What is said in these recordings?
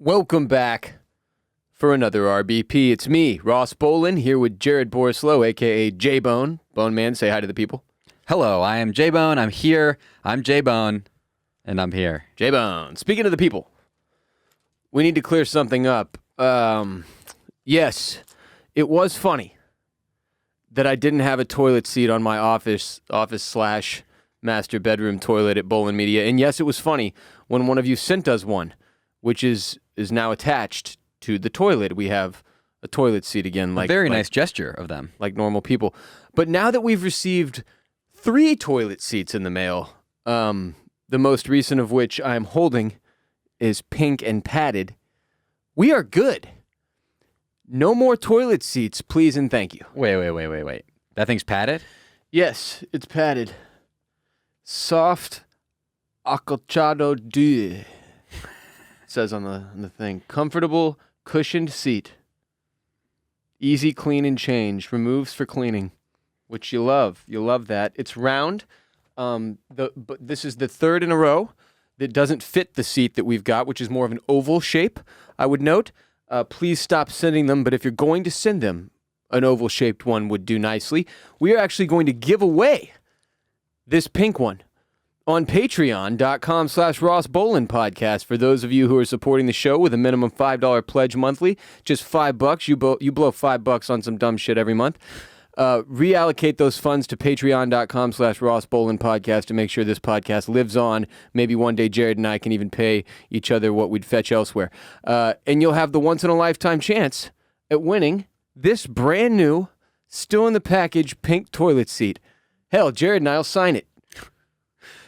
Welcome back for another RBP. It's me, Ross Bolen, here with Jared Borislow, a.k.a. J-Bone. Bone Man, say hi to the people. Hello, I am J-Bone. I'm here. I'm J-Bone, and I'm here. J-Bone. Speaking of the people, we need to clear something up. Yes, it was funny that I didn't have a toilet seat on my office / master bedroom toilet at Bolen Media. And yes, it was funny when one of you sent us one, which is now attached to the toilet. We have a toilet seat again. A very nice gesture of them. Like normal people. But now that we've received 3 toilet seats in the mail, the most recent of which I'm holding is pink and padded, we are good. No more toilet seats, please and thank you. Wait. That thing's padded? Yes, it's padded. Soft acolchado de. Says on the thing. Comfortable, cushioned seat. Easy clean and change. Removes for cleaning, which you love. You love that. It's round. But this is the third in a row that doesn't fit the seat that we've got, which is more of an oval shape, I would note. Please stop sending them, but if you're going to send them, an oval-shaped one would do nicely. We are actually going to give away this pink one on patreon.com/Ross Bolen podcast. For those of you who are supporting the show with a minimum $5 pledge monthly, just $5. You blow $5 on some dumb shit every month. Reallocate those funds to patreon.com/Ross Bolen podcast to make sure this podcast lives on. Maybe one day Jared and I can even pay each other what we'd fetch elsewhere. And you'll have the once-in-a-lifetime chance at winning this brand new, still in the package, pink toilet seat. Hell, Jared and I'll sign it.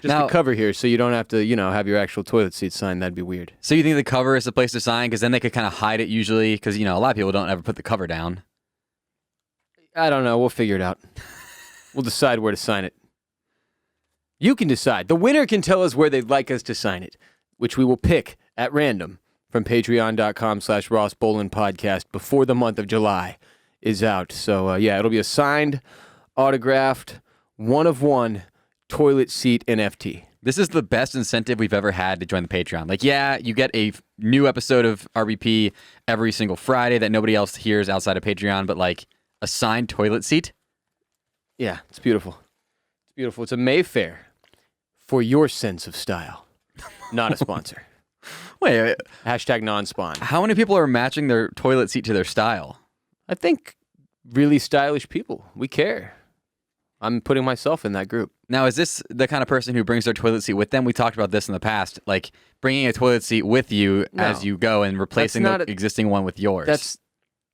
Just now, the cover here, so you don't have to, have your actual toilet seat signed. That'd be weird. So you think the cover is the place to sign? Because then they could kind of hide it usually, because, a lot of people don't ever put the cover down. I don't know. We'll figure it out. We'll decide where to sign it. You can decide. The winner can tell us where they'd like us to sign it, which we will pick at random from patreon.com/Ross Bolen podcast before the month of July is out. So, it'll be a signed, autographed, one-of-one toilet seat NFT. This is the best incentive we've ever had to join the Patreon. You get a new episode of RBP every single Friday that nobody else hears outside of Patreon, but a signed toilet seat? Yeah, it's beautiful. It's beautiful. It's a Mayfair for your sense of style. Not a sponsor. Wait. Hashtag non-spawn. How many people are matching their toilet seat to their style? I think really stylish people. We care. I'm putting myself in that group. Now, is this the kind of person who brings their toilet seat with them? We talked about this in the past, bringing a toilet seat with you as you go and replacing the existing one with yours.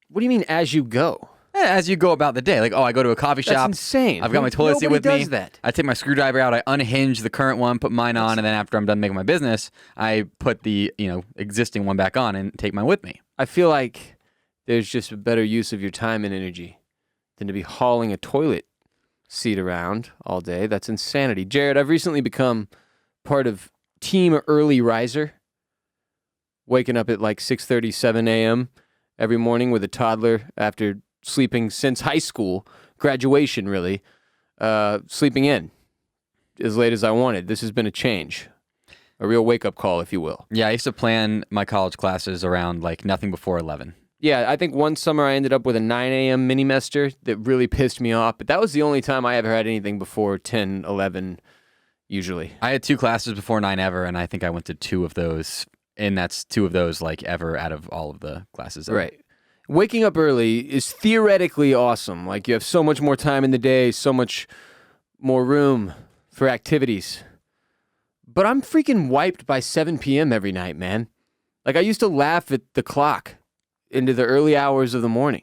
What do you mean as you go? As you go about the day. I go to a coffee shop. That's insane. I've got my toilet seat with me. Nobody does that. I take my screwdriver out. I unhinge the current one, put mine on, and then after I'm done making my business, I put the existing one back on and take mine with me. I feel like there's just a better use of your time and energy than to be hauling a toilet seat around all day. That's insanity. Jared, I've recently become part of Team Early Riser, waking up at 6:30, 7 a.m. every morning with a toddler after sleeping since high school, graduation really, sleeping in as late as I wanted. This has been a change, a real wake-up call, if you will. Yeah, I used to plan my college classes around nothing before 11. Yeah, I think one summer I ended up with a 9 a.m. mini-mester that really pissed me off, but that was the only time I ever had anything before 10, 11, usually. I had 2 classes before 9 ever, and I think I went to 2 of those, and that's 2 of those ever out of all of the classes ever. Right. Waking up early is theoretically awesome. You have so much more time in the day, so much more room for activities. But I'm freaking wiped by 7 p.m. every night, man. I used to laugh at the clock into the early hours of the morning.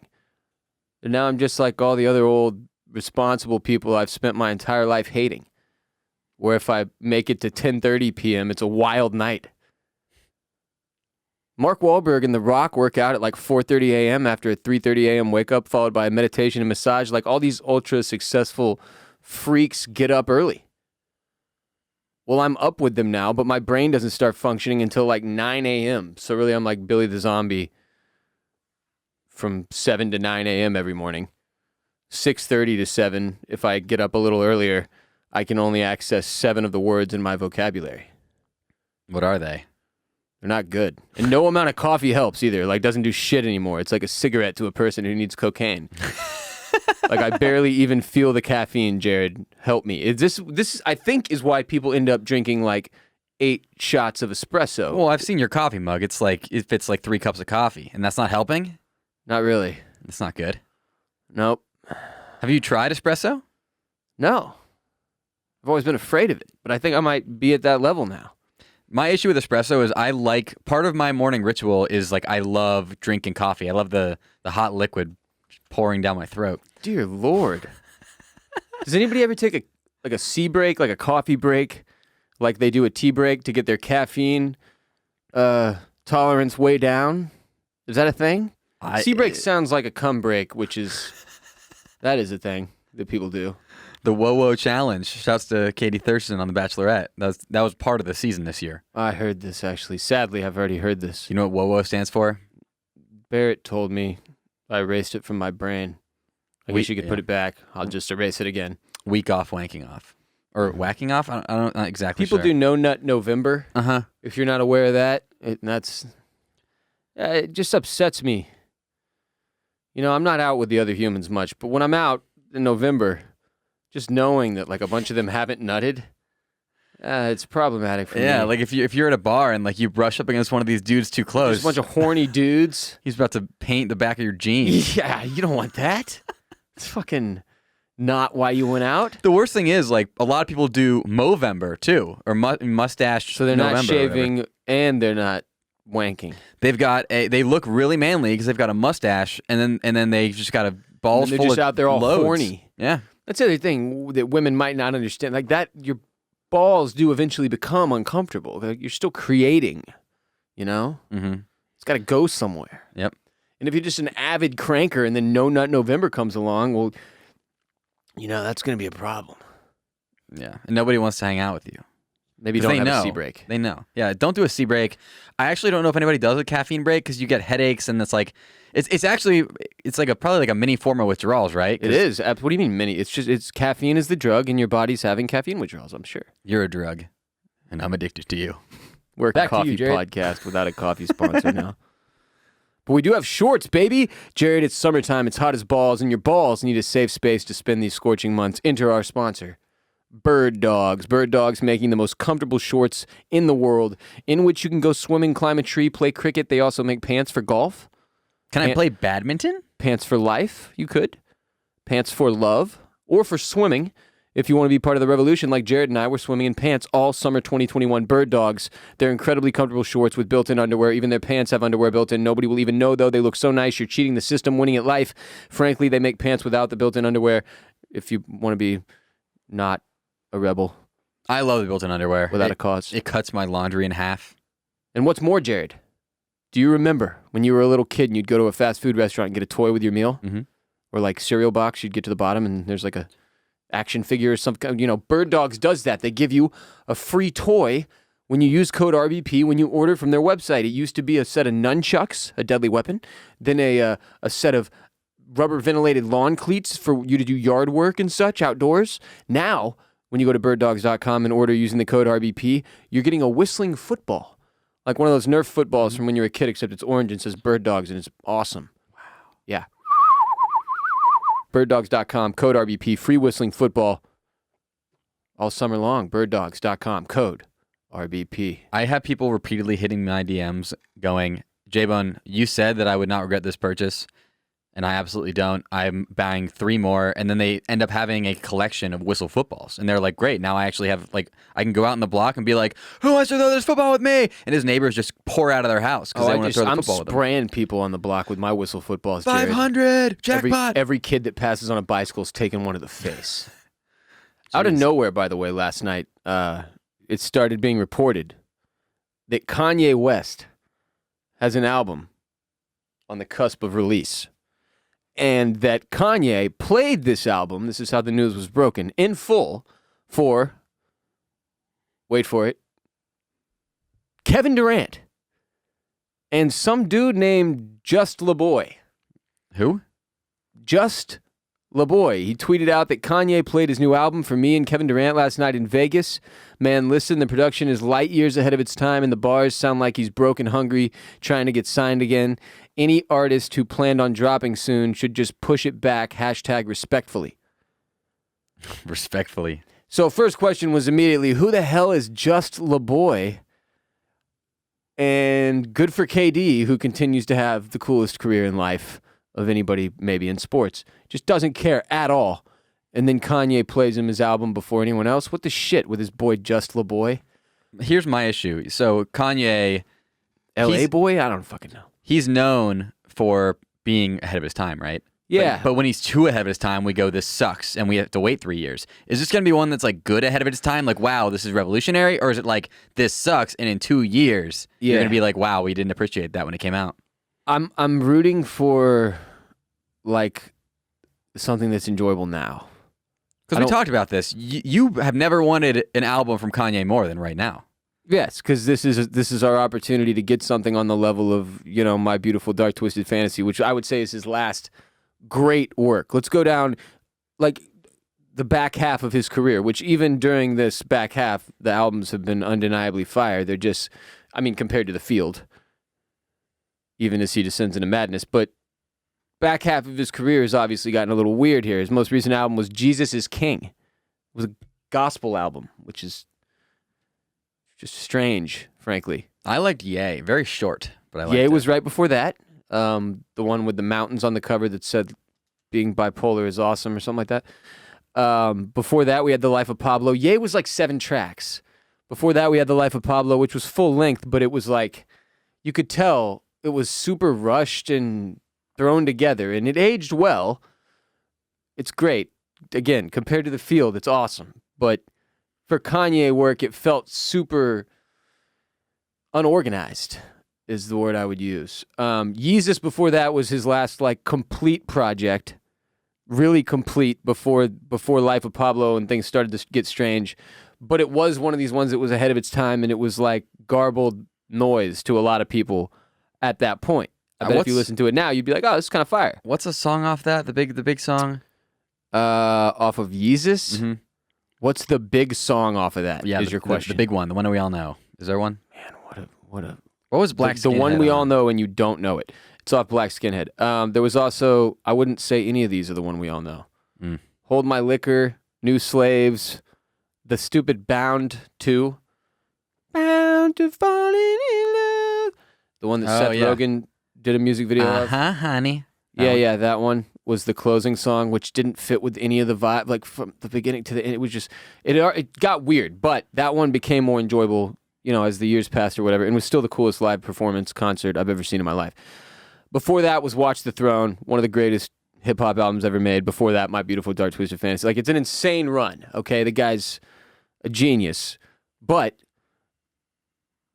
And now I'm just like all the other old responsible people I've spent my entire life hating. Where if I make it to 10:30 p.m., it's a wild night. Mark Wahlberg and The Rock work out at 4:30 a.m. after a 3:30 a.m. wake up, followed by a meditation and massage. All these ultra successful freaks get up early. Well, I'm up with them now, but my brain doesn't start functioning until 9 a.m. So really, I'm like Billy the Zombie from 7 to 9 a.m. every morning. 6:30 to 7. If I get up a little earlier, I can only access 7 of the words in my vocabulary. What are they? They're not good. And no amount of coffee helps either. Like, doesn't do shit anymore. It's like a cigarette to a person who needs cocaine. Like, I barely even feel the caffeine, Jared. Help me. This I think is why people end up drinking like 8 shots of espresso. Well, I've seen your coffee mug. It fits like 3 cups of coffee, and that's not helping? Not really. That's not good. Nope. Have you tried espresso? No. I've always been afraid of it, but I think I might be at that level now. My issue with espresso is part of my morning ritual is like I love drinking coffee. I love the hot liquid pouring down my throat. Dear Lord. Does anybody ever take a C break, like a coffee break, like they do a tea break to get their caffeine tolerance way down? Is that a thing? C break sounds like a cum break, that is a thing that people do. The Whoa Challenge. Shouts to Katie Thurston on The Bachelorette. That was part of the season this year. I heard this, actually. Sadly, I've already heard this. You know what Whoa stands for? Barrett told me. I erased it from my brain. I guess you could put it back. I'll just erase it again. Week off, wanking off. Or whacking off? I don't not exactly People do No Nut November. Uh-huh. If you're not aware of that, it just upsets me. You know, I'm not out with the other humans much, but when I'm out in November, just knowing that like a bunch of them haven't nutted, it's problematic for me. Yeah, like if you're at a bar and like you brush up against one of these dudes too close. Just a bunch of horny dudes. He's about to paint the back of your jeans. Yeah, you don't want that. It's fucking not why you went out. The worst thing is like a lot of people do Movember too, or mustache. So they're November not shaving and they're not wanking. They look really manly because they've got a mustache, and then they just got a balls they're full just of out there all loads. horny. Yeah, that's the other thing that women might not understand. Like that, your balls do eventually become uncomfortable. Like you're still creating, you know. Mm-hmm. It's got to go somewhere. Yep. And if you're just an avid cranker, and then No Nut November comes along, well, you know that's going to be a problem. Yeah, and nobody wants to hang out with you. Maybe don't have a C break. They know. Yeah, don't do a C break. I actually don't know if anybody does a caffeine break because you get headaches, and it's like probably like a mini form of withdrawals, right? It is. What do you mean mini? It's caffeine is the drug, and your body's having caffeine withdrawals. I'm sure. You're a drug, and I'm addicted to you. We're a coffee podcast without a coffee sponsor now. But we do have shorts, baby. Jared, it's summertime. It's hot as balls, and your balls need a safe space to spend these scorching months. Enter our sponsor, Birddogs. Birddogs making the most comfortable shorts in the world, in which you can go swimming, climb a tree, play cricket. They also make pants for golf. Can I play badminton? Pants for life, you could. Pants for love, or for swimming. If you want to be part of the revolution, like Jared and I, we're swimming in pants all summer 2021. Birddogs. They're incredibly comfortable shorts with built-in underwear. Even their pants have underwear built in. Nobody will even know, though. They look so nice. You're cheating the system, winning at life. Frankly, they make pants without the built-in underwear. If you want to be not a rebel. I love the built-in underwear. Without a cause. It cuts my laundry in half. And what's more, Jared, do you remember when you were a little kid and you'd go to a fast food restaurant and get a toy with your meal? Mm-hmm. Or like cereal box, you'd get to the bottom and there's like a action figure or something. You know, Birddogs does that. They give you a free toy when you use code RBP when you order from their website. It used to be a set of nunchucks, a deadly weapon, then a set of rubber ventilated lawn cleats for you to do yard work and such outdoors. Now, when you go to birddogs.com and order using the code RBP, you're getting a whistling football. Like one of those Nerf footballs from when you were a kid, except it's orange and says Birddogs, and it's awesome. Wow. Yeah. Birddogs.com, code RBP, free whistling football all summer long. Birddogs.com, code RBP. I have people repeatedly hitting my DMs going, J-Bone, you said that I would not regret this purchase, and I absolutely don't. I'm buying 3 more, and then they end up having a collection of whistle footballs, and they're like, great, now I actually have, like, I can go out in the block and be like, who wants to throw this football with me? And his neighbors just pour out of their house because they want to throw the football with them. I'm spraying people on the block with my whistle footballs, Jared. 500! Jackpot! Every kid that passes on a bicycle is taking one to the face. Out of nowhere, by the way, last night, it started being reported that Kanye West has an album on the cusp of release. And that Kanye played this album, this is how the news was broken, in full for, wait for it, Kevin Durant and some dude named Just LaBoy. Who? Just LaBoy, he tweeted out that Kanye played his new album for me and Kevin Durant last night in Vegas. Man, listen, the production is light years ahead of its time, and the bars sound like he's broke and hungry, trying to get signed again. Any artist who planned on dropping soon should just push it back, #respectfully. Respectfully. So first question was immediately, who the hell is Just LaBoy? And good for KD, who continues to have the coolest career in life of anybody maybe in sports. Just doesn't care at all. And then Kanye plays him his album before anyone else. What the shit with his boy Just LaBoy? Here's my issue. So Kanye... LA boy? I don't fucking know. He's known for being ahead of his time, right? Yeah. But when he's too ahead of his time, we go, this sucks, and we have to wait 3 years. Is this going to be one that's like good ahead of its time? Like, wow, this is revolutionary? Or is it like, this sucks, and in 2 years, you're going to be like, wow, we didn't appreciate that when it came out? I'm rooting for like something that's enjoyable now. Because we talked about this. You have never wanted an album from Kanye more than right now. Yes, because this is our opportunity to get something on the level of, you know, My Beautiful Dark Twisted Fantasy, which I would say is his last great work. Let's go down like the back half of his career, which even during this back half, the albums have been undeniably fire. They're just, I mean, compared to The Field, even as he descends into madness. But back half of his career has obviously gotten a little weird here. His most recent album was Jesus is King. It was a gospel album, which is just strange, frankly. I liked Ye. Very short, but I liked it. Ye was right before that. The one with the mountains on the cover that said being bipolar is awesome or something like that. Before that, we had The Life of Pablo. Ye was like 7 tracks. Before that, we had The Life of Pablo, which was full length, but it was like, you could tell it was super rushed and thrown together, and it aged well. It's great. Again, compared to The Field, it's awesome. But for Kanye work, it felt super unorganized, is the word I would use. Yeezus before that was his last like complete project, really complete before Life of Pablo and things started to get strange. But it was one of these ones that was ahead of its time, and it was like garbled noise to a lot of people at that point. I bet if you listen to it now, you'd be like, "Oh, this is kind of fire." What's a song off that? The big song? Off of Yeezus? Mm-hmm. What's the big song off of that? Yeah, is your question. The big one, the one that we all know. Is there one? Man, what was Black the Skinhead one we all on? know and you don't know it. It's off Black Skinhead. There was also, I wouldn't say any of these are the one we all know. Hold My Liquor, New Slaves, The Stupid Bound 2. Bound to Falling in Love. The one that Seth Rogen did a music video of. Honey. Yeah, that one was the closing song, which didn't fit with any of the vibe, like from the beginning to the end. It was just, it got weird, but that one became more enjoyable, you know, as the years passed or whatever, and was still the coolest live performance concert I've ever seen in my life. Before that was Watch the Throne, one of the greatest hip-hop albums ever made. Before that, My Beautiful Dark Twisted Fantasy. Like, it's an insane run, okay? The guy's a genius, but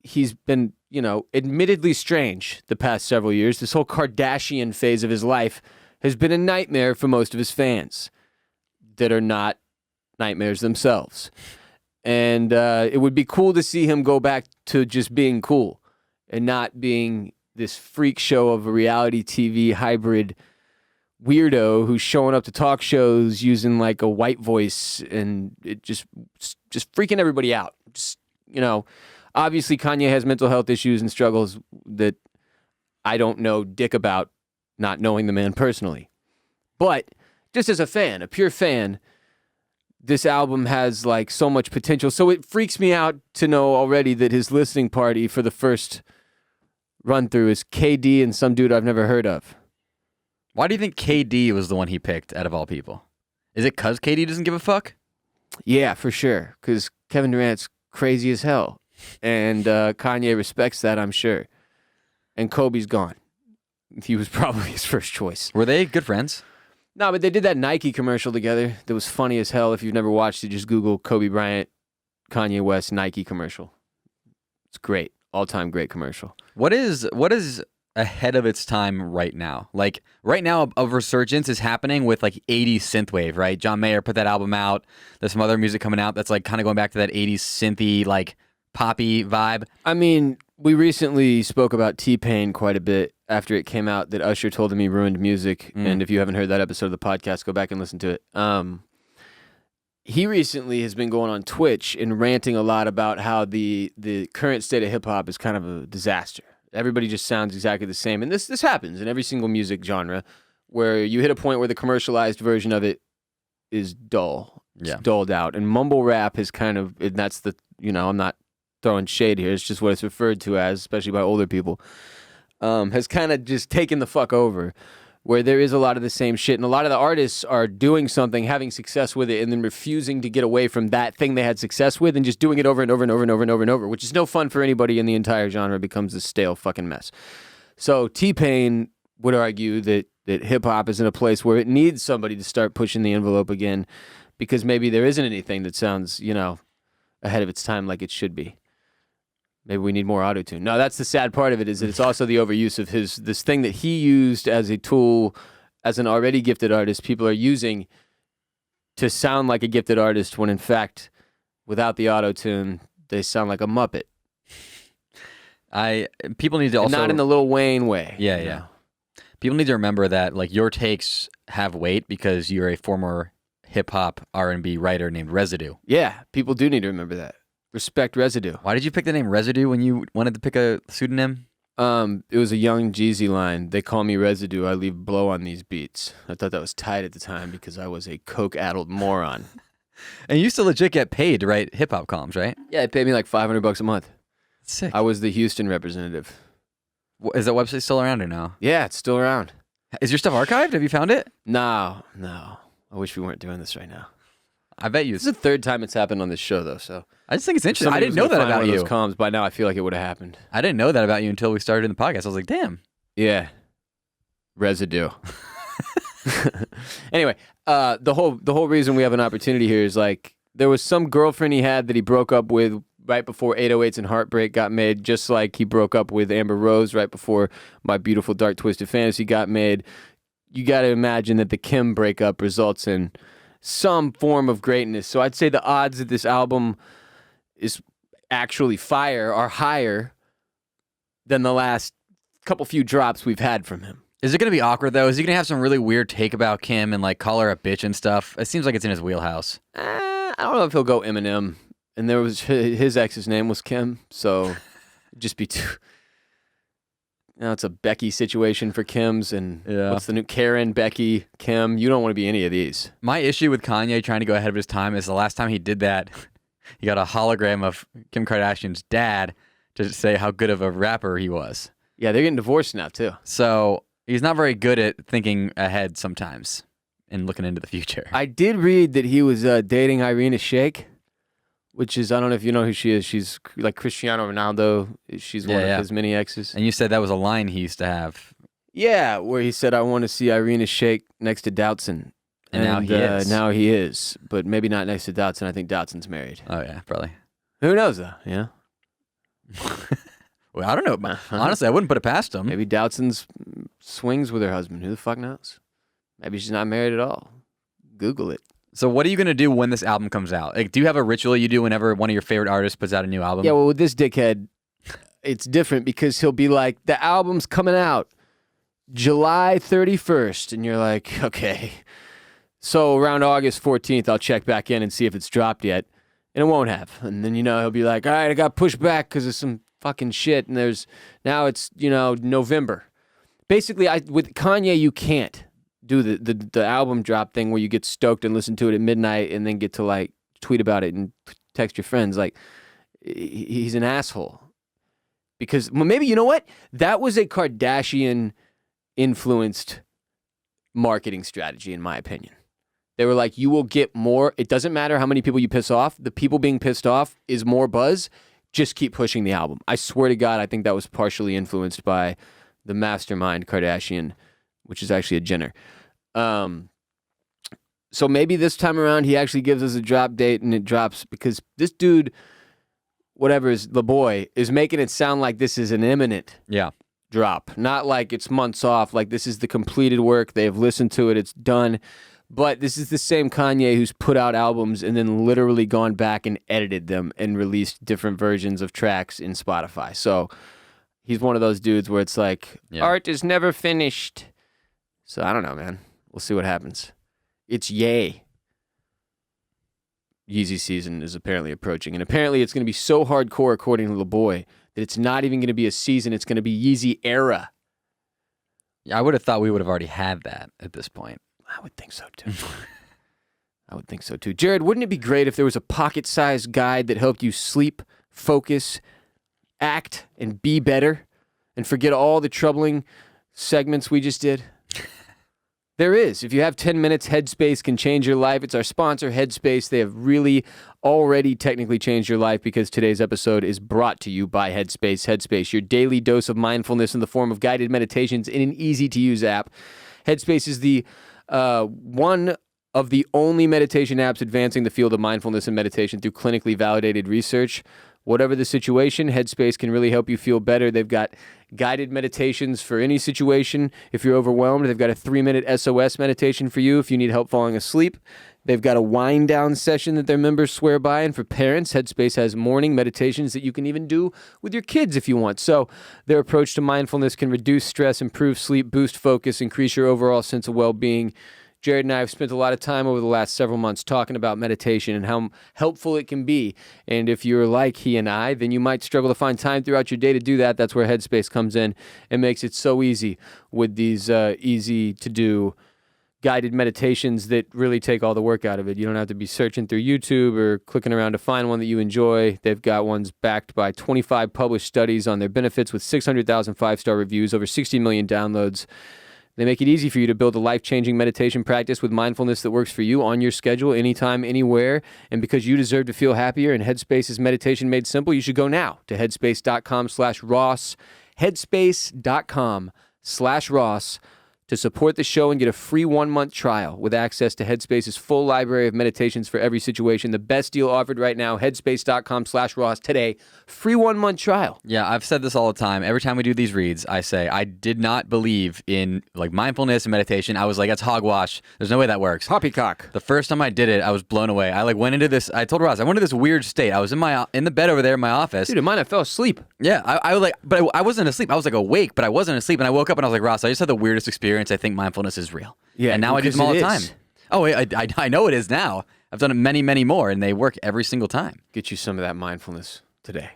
he's been, you know, admittedly strange the past several years. This whole Kardashian phase of his life has been a nightmare for most of his fans that are not nightmares themselves. And it would be cool to see him go back to just being cool and not being this freak show of a reality TV hybrid weirdo who's showing up to talk shows using like a white voice and it just freaking everybody out. Just, you know, obviously Kanye has mental health issues and struggles that I don't know dick about, not knowing the man personally. But just as a fan, a pure fan, this album has like so much potential. So it freaks me out to know already that his listening party for the first run through is KD and some dude I've never heard of. Why do you think KD was the one he picked out of all people? Is it because KD doesn't give a fuck? Yeah, for sure. Because Kevin Durant's crazy as hell. And Kanye respects that, I'm sure. And Kobe's gone. He was probably his first choice. Were they good friends? No, but they did that Nike commercial together that was funny as hell. If you've never watched it, just Google Kobe Bryant, Kanye West Nike commercial. It's great. All-time great commercial. What is ahead of its time right now? Like, right now, a resurgence is happening with, like, 80s synthwave, right? John Mayer put that album out. There's some other music coming out that's, like, kind of going back to that 80s synthy, like, poppy vibe. I mean, we recently spoke about T-Pain quite a bit after it came out that Usher told him he ruined music. And if you haven't heard that episode of the podcast, go back and listen to it. He recently has been going on Twitch and ranting a lot about how the current state of hip hop is kind of a disaster. Everybody just sounds exactly the same. And this happens in every single music genre where you hit a point where the commercialized version of it is dull. It's dulled out. And mumble rap has kind of, and that's the, I'm not throwing shade here. It's just what it's referred to as, especially by older people, has kind of just taken the fuck over, where there is a lot of the same shit. And a lot of the artists are doing something, having success with it, and then refusing to get away from that thing they had success with and just doing it over and over and over and over and over and over, which is no fun for anybody in the entire genre. It becomes this stale fucking mess. So T-Pain would argue that hip-hop is in a place where it needs somebody to start pushing the envelope again, because maybe there isn't anything that sounds, ahead of its time like it should be. Maybe we need more auto-tune. No, that's the sad part of it, is that it's also the overuse of this thing that he used as a tool as an already gifted artist. People are using to sound like a gifted artist when, in fact, without the auto-tune, they sound like a Muppet. People need to also... And not in the Lil Wayne way. Yeah. People need to remember that, like, your takes have weight because you're a former hip-hop R&B writer named Residue. Yeah, people do need to remember that. Respect Residue. Why did you pick the name Residue when you wanted to pick a pseudonym? It was a Young Jeezy line. They call me Residue. I leave blow on these beats. I thought that was tight at the time because I was a coke-addled moron. And you used to legit get paid to write hip-hop columns, right? Yeah, it paid me like $500 a month. Sick. I was the Houston representative. Is that website still around or no? Yeah, it's still around. Is your stuff archived? Have you found it? No. I wish we weren't doing this right now. I bet you. This is the third time it's happened on this show, though. So I just think it's interesting. I didn't know that about you. Those columns. By now, I feel like it would have happened. I didn't know that about you until we started in the podcast. I was like, damn. Yeah. Residue. Anyway, the whole reason we have an opportunity here is like there was some girlfriend he had that he broke up with right before 808s and Heartbreak got made, just like he broke up with Amber Rose right before My Beautiful Dark Twisted Fantasy got made. You got to imagine that the Kim breakup results in some form of greatness. So I'd say the odds that this album is actually fire are higher than the last few drops we've had from him. Is it going to be awkward, though? Is he going to have some really weird take about Kim and like call her a bitch and stuff? It seems like it's in his wheelhouse. I don't know if he'll go Eminem. And there was his ex's name was Kim, so it'd just be too... it's a Becky situation for Kim's, and what's the new Karen, Becky, Kim? You don't want to be any of these. My issue with Kanye trying to go ahead of his time is the last time he did that, he got a hologram of Kim Kardashian's dad to say how good of a rapper he was. Yeah, they're getting divorced now, too. So he's not very good at thinking ahead sometimes and looking into the future. I did read that he was dating Irina Shayk, which is, I don't know if you know who she is. She's like Cristiano Ronaldo. She's one of his many exes. And you said that was a line he used to have. Yeah, where he said, I want to see Irina Shayk next to Doutzen. And now he is. Now he is, but maybe not next to Doutzen. I think Doutzen's married. Oh, yeah, probably. Who knows, though? Yeah. Well, I don't know. Honestly, I wouldn't put it past him. Maybe Doutzen's swings with her husband. Who the fuck knows? Maybe she's not married at all. Google it. So what are you going to do when this album comes out? Like, do you have a ritual you do whenever one of your favorite artists puts out a new album? Yeah, well, with this dickhead, it's different because he'll be like, the album's coming out July 31st. And you're like, okay. So around August 14th, I'll check back in and see if it's dropped yet. And it won't have. And then, he'll be like, all right, I got pushed back because of some fucking shit. And now it's, November. Basically, with Kanye, you can't do the album drop thing where you get stoked and listen to it at midnight and then get to like tweet about it and text your friends. Like, he's an asshole. Because maybe, you know what? That was a Kardashian influenced marketing strategy, in my opinion. They were like, you will get more. It doesn't matter how many people you piss off. The people being pissed off is more buzz. Just keep pushing the album. I swear to God, I think that was partially influenced by the mastermind Kardashian, which is actually a Jenner. So maybe this time around he actually gives us a drop date and it drops, because this dude, whatever is the boy, is making it sound like this is an imminent drop. Not like it's months off, like this is the completed work. They've listened to it. It's done. But this is the same Kanye who's put out albums and then literally gone back and edited them and released different versions of tracks in Spotify. So he's one of those dudes where it's like, Yeah. art is never finished. So I don't know, man. We'll see what happens. It's yay. Yeezy season is apparently approaching. And apparently it's going to be so hardcore, according to LeBoy, that it's not even going to be a season. It's going to be Yeezy era. Yeah, I would have thought we would have already had that at this point. I would think so, too. I would think so, too. Jared, wouldn't it be great if there was a pocket-sized guide that helped you sleep, focus, act, and be better, and forget all the troubling segments we just did? There is. If you have 10 minutes, Headspace can change your life. It's our sponsor, Headspace. They have really already technically changed your life because today's episode is brought to you by Headspace. Headspace, your daily dose of mindfulness in the form of guided meditations in an easy-to-use app. Headspace is the one of the only meditation apps advancing the field of mindfulness and meditation through clinically validated research. Whatever the situation, Headspace can really help you feel better. They've got guided meditations for any situation. If you're overwhelmed, they've got a 3-minute SOS meditation for you if you need help falling asleep. They've got a wind down session that their members swear by. And for parents, Headspace has morning meditations that you can even do with your kids if you want. So their approach to mindfulness can reduce stress, improve sleep, boost focus, increase your overall sense of well-being. Jared and I have spent a lot of time over the last several months talking about meditation and how helpful it can be. And if you're like he and I, then you might struggle to find time throughout your day to do that. That's where Headspace comes in and makes it so easy with these easy-to-do guided meditations that really take all the work out of it. You don't have to be searching through YouTube or clicking around to find one that you enjoy. They've got ones backed by 25 published studies on their benefits with 600,000 5-star reviews, over 60 million downloads. They make it easy for you to build a life-changing meditation practice with mindfulness that works for you on your schedule, anytime, anywhere. And because you deserve to feel happier and Headspace is meditation made simple, you should go now to headspace.com/Ross, headspace.com/Ross to support the show and get a free 1-month trial with access to Headspace's full library of meditations for every situation. The best deal offered right now, headspace.com/Ross today. Free 1-month trial. Yeah, I've said this all the time. Every time we do these reads, I say, I did not believe in like mindfulness and meditation. I was like, that's hogwash. There's no way that works. Poppycock. The first time I did it, I was blown away. I like went into this, I told Ross, I went into this weird state. I was in the bed over there in my office. Dude, in mine, I fell asleep. Yeah, I was like, but I wasn't asleep. I was like awake, but I wasn't asleep. And I woke up and I was like, Ross, I just had the weirdest experience. I think mindfulness is real. Yeah, and now I do them all the time. Oh, I know it is now. I've done it many, many more, and they work every single time. Get you some of that mindfulness today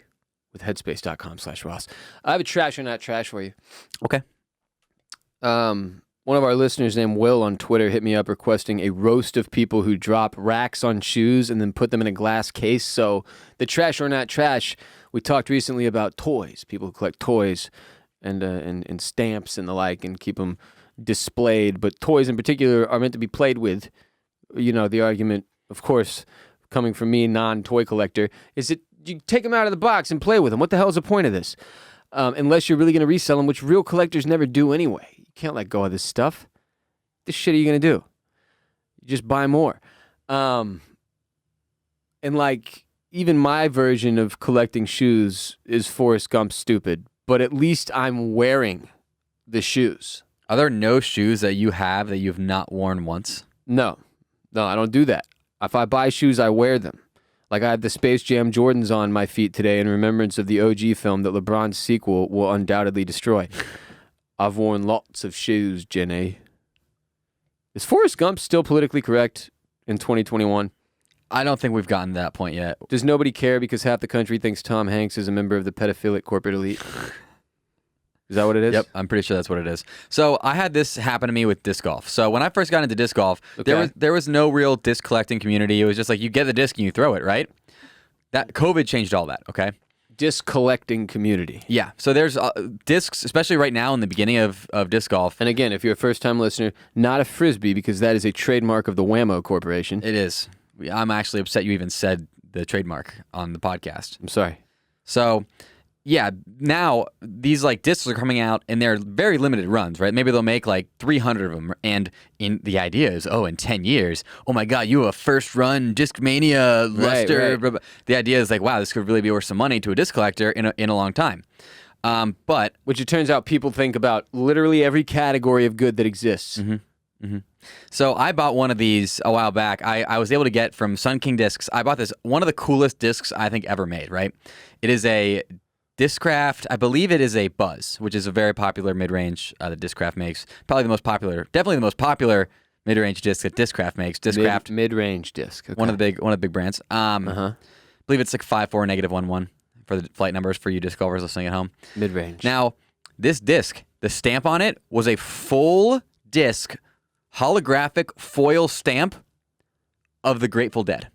with headspace.com/Ross. I have a trash or not trash for you. Okay. One of our listeners named Will on Twitter hit me up requesting a roast of people who drop racks on shoes and then put them in a glass case. So the trash or not trash, we talked recently about toys, people who collect toys and stamps and the like and keep them displayed. But toys in particular are meant to be played with. You know, the argument, of course, coming from me, non-toy collector, is that you take them out of the box and play with them. What the hell is the point of this? Unless you're really going to resell them, which real collectors never do anyway. You can't let go of this stuff. This shit are you going to do? You just buy more. And like, even my version of collecting shoes is Forrest Gump stupid, but at least I'm wearing the shoes. Are there no shoes that you have that you've not worn once? No, I don't do that. If I buy shoes, I wear them. Like I have the Space Jam Jordans on my feet today in remembrance of the OG film that LeBron's sequel will undoubtedly destroy. I've worn lots of shoes, Jenny. Is Forrest Gump still politically correct in 2021? I don't think we've gotten to that point yet. Does nobody care because half the country thinks Tom Hanks is a member of the pedophilic corporate elite? Is that what it is? Yep, I'm pretty sure that's what it is. So I had this happen to me with disc golf. So when I first got into disc golf, there was no real disc collecting community. It was just like you get the disc and you throw it, right? That COVID changed all that, okay? Disc collecting community. Yeah. So there's discs, especially right now in the beginning of disc golf. And again, if you're a first-time listener, not a Frisbee because that is a trademark of the Whammo Corporation. It is. I'm actually upset you even said the trademark on the podcast. I'm sorry. So... yeah, now these like discs are coming out and they're very limited runs, right? Maybe they'll make like 300 of them. And the idea is, in 10 years, oh my God, you have a first run Discmania luster. Right. Blah, blah. The idea is like, wow, this could really be worth some money to a disc collector in a long time. But which it turns out people think about literally every category of good that exists. Mm-hmm. Mm-hmm. So I bought one of these a while back. I was able to get from Sun King Discs. I bought this, one of the coolest discs I think ever made, right? It is a Discraft, I believe it is a Buzz, which is a very popular mid-range that Discraft makes. Probably the most popular, definitely the most popular mid-range disc that Discraft makes. Discraft, mid-range disc. Okay. one of the big brands. I believe it's like 5.4 -1.1 for the flight numbers for you disc golfers listening at home. Mid-range. Now, this disc, the stamp on it was a full disc holographic foil stamp of the Grateful Dead.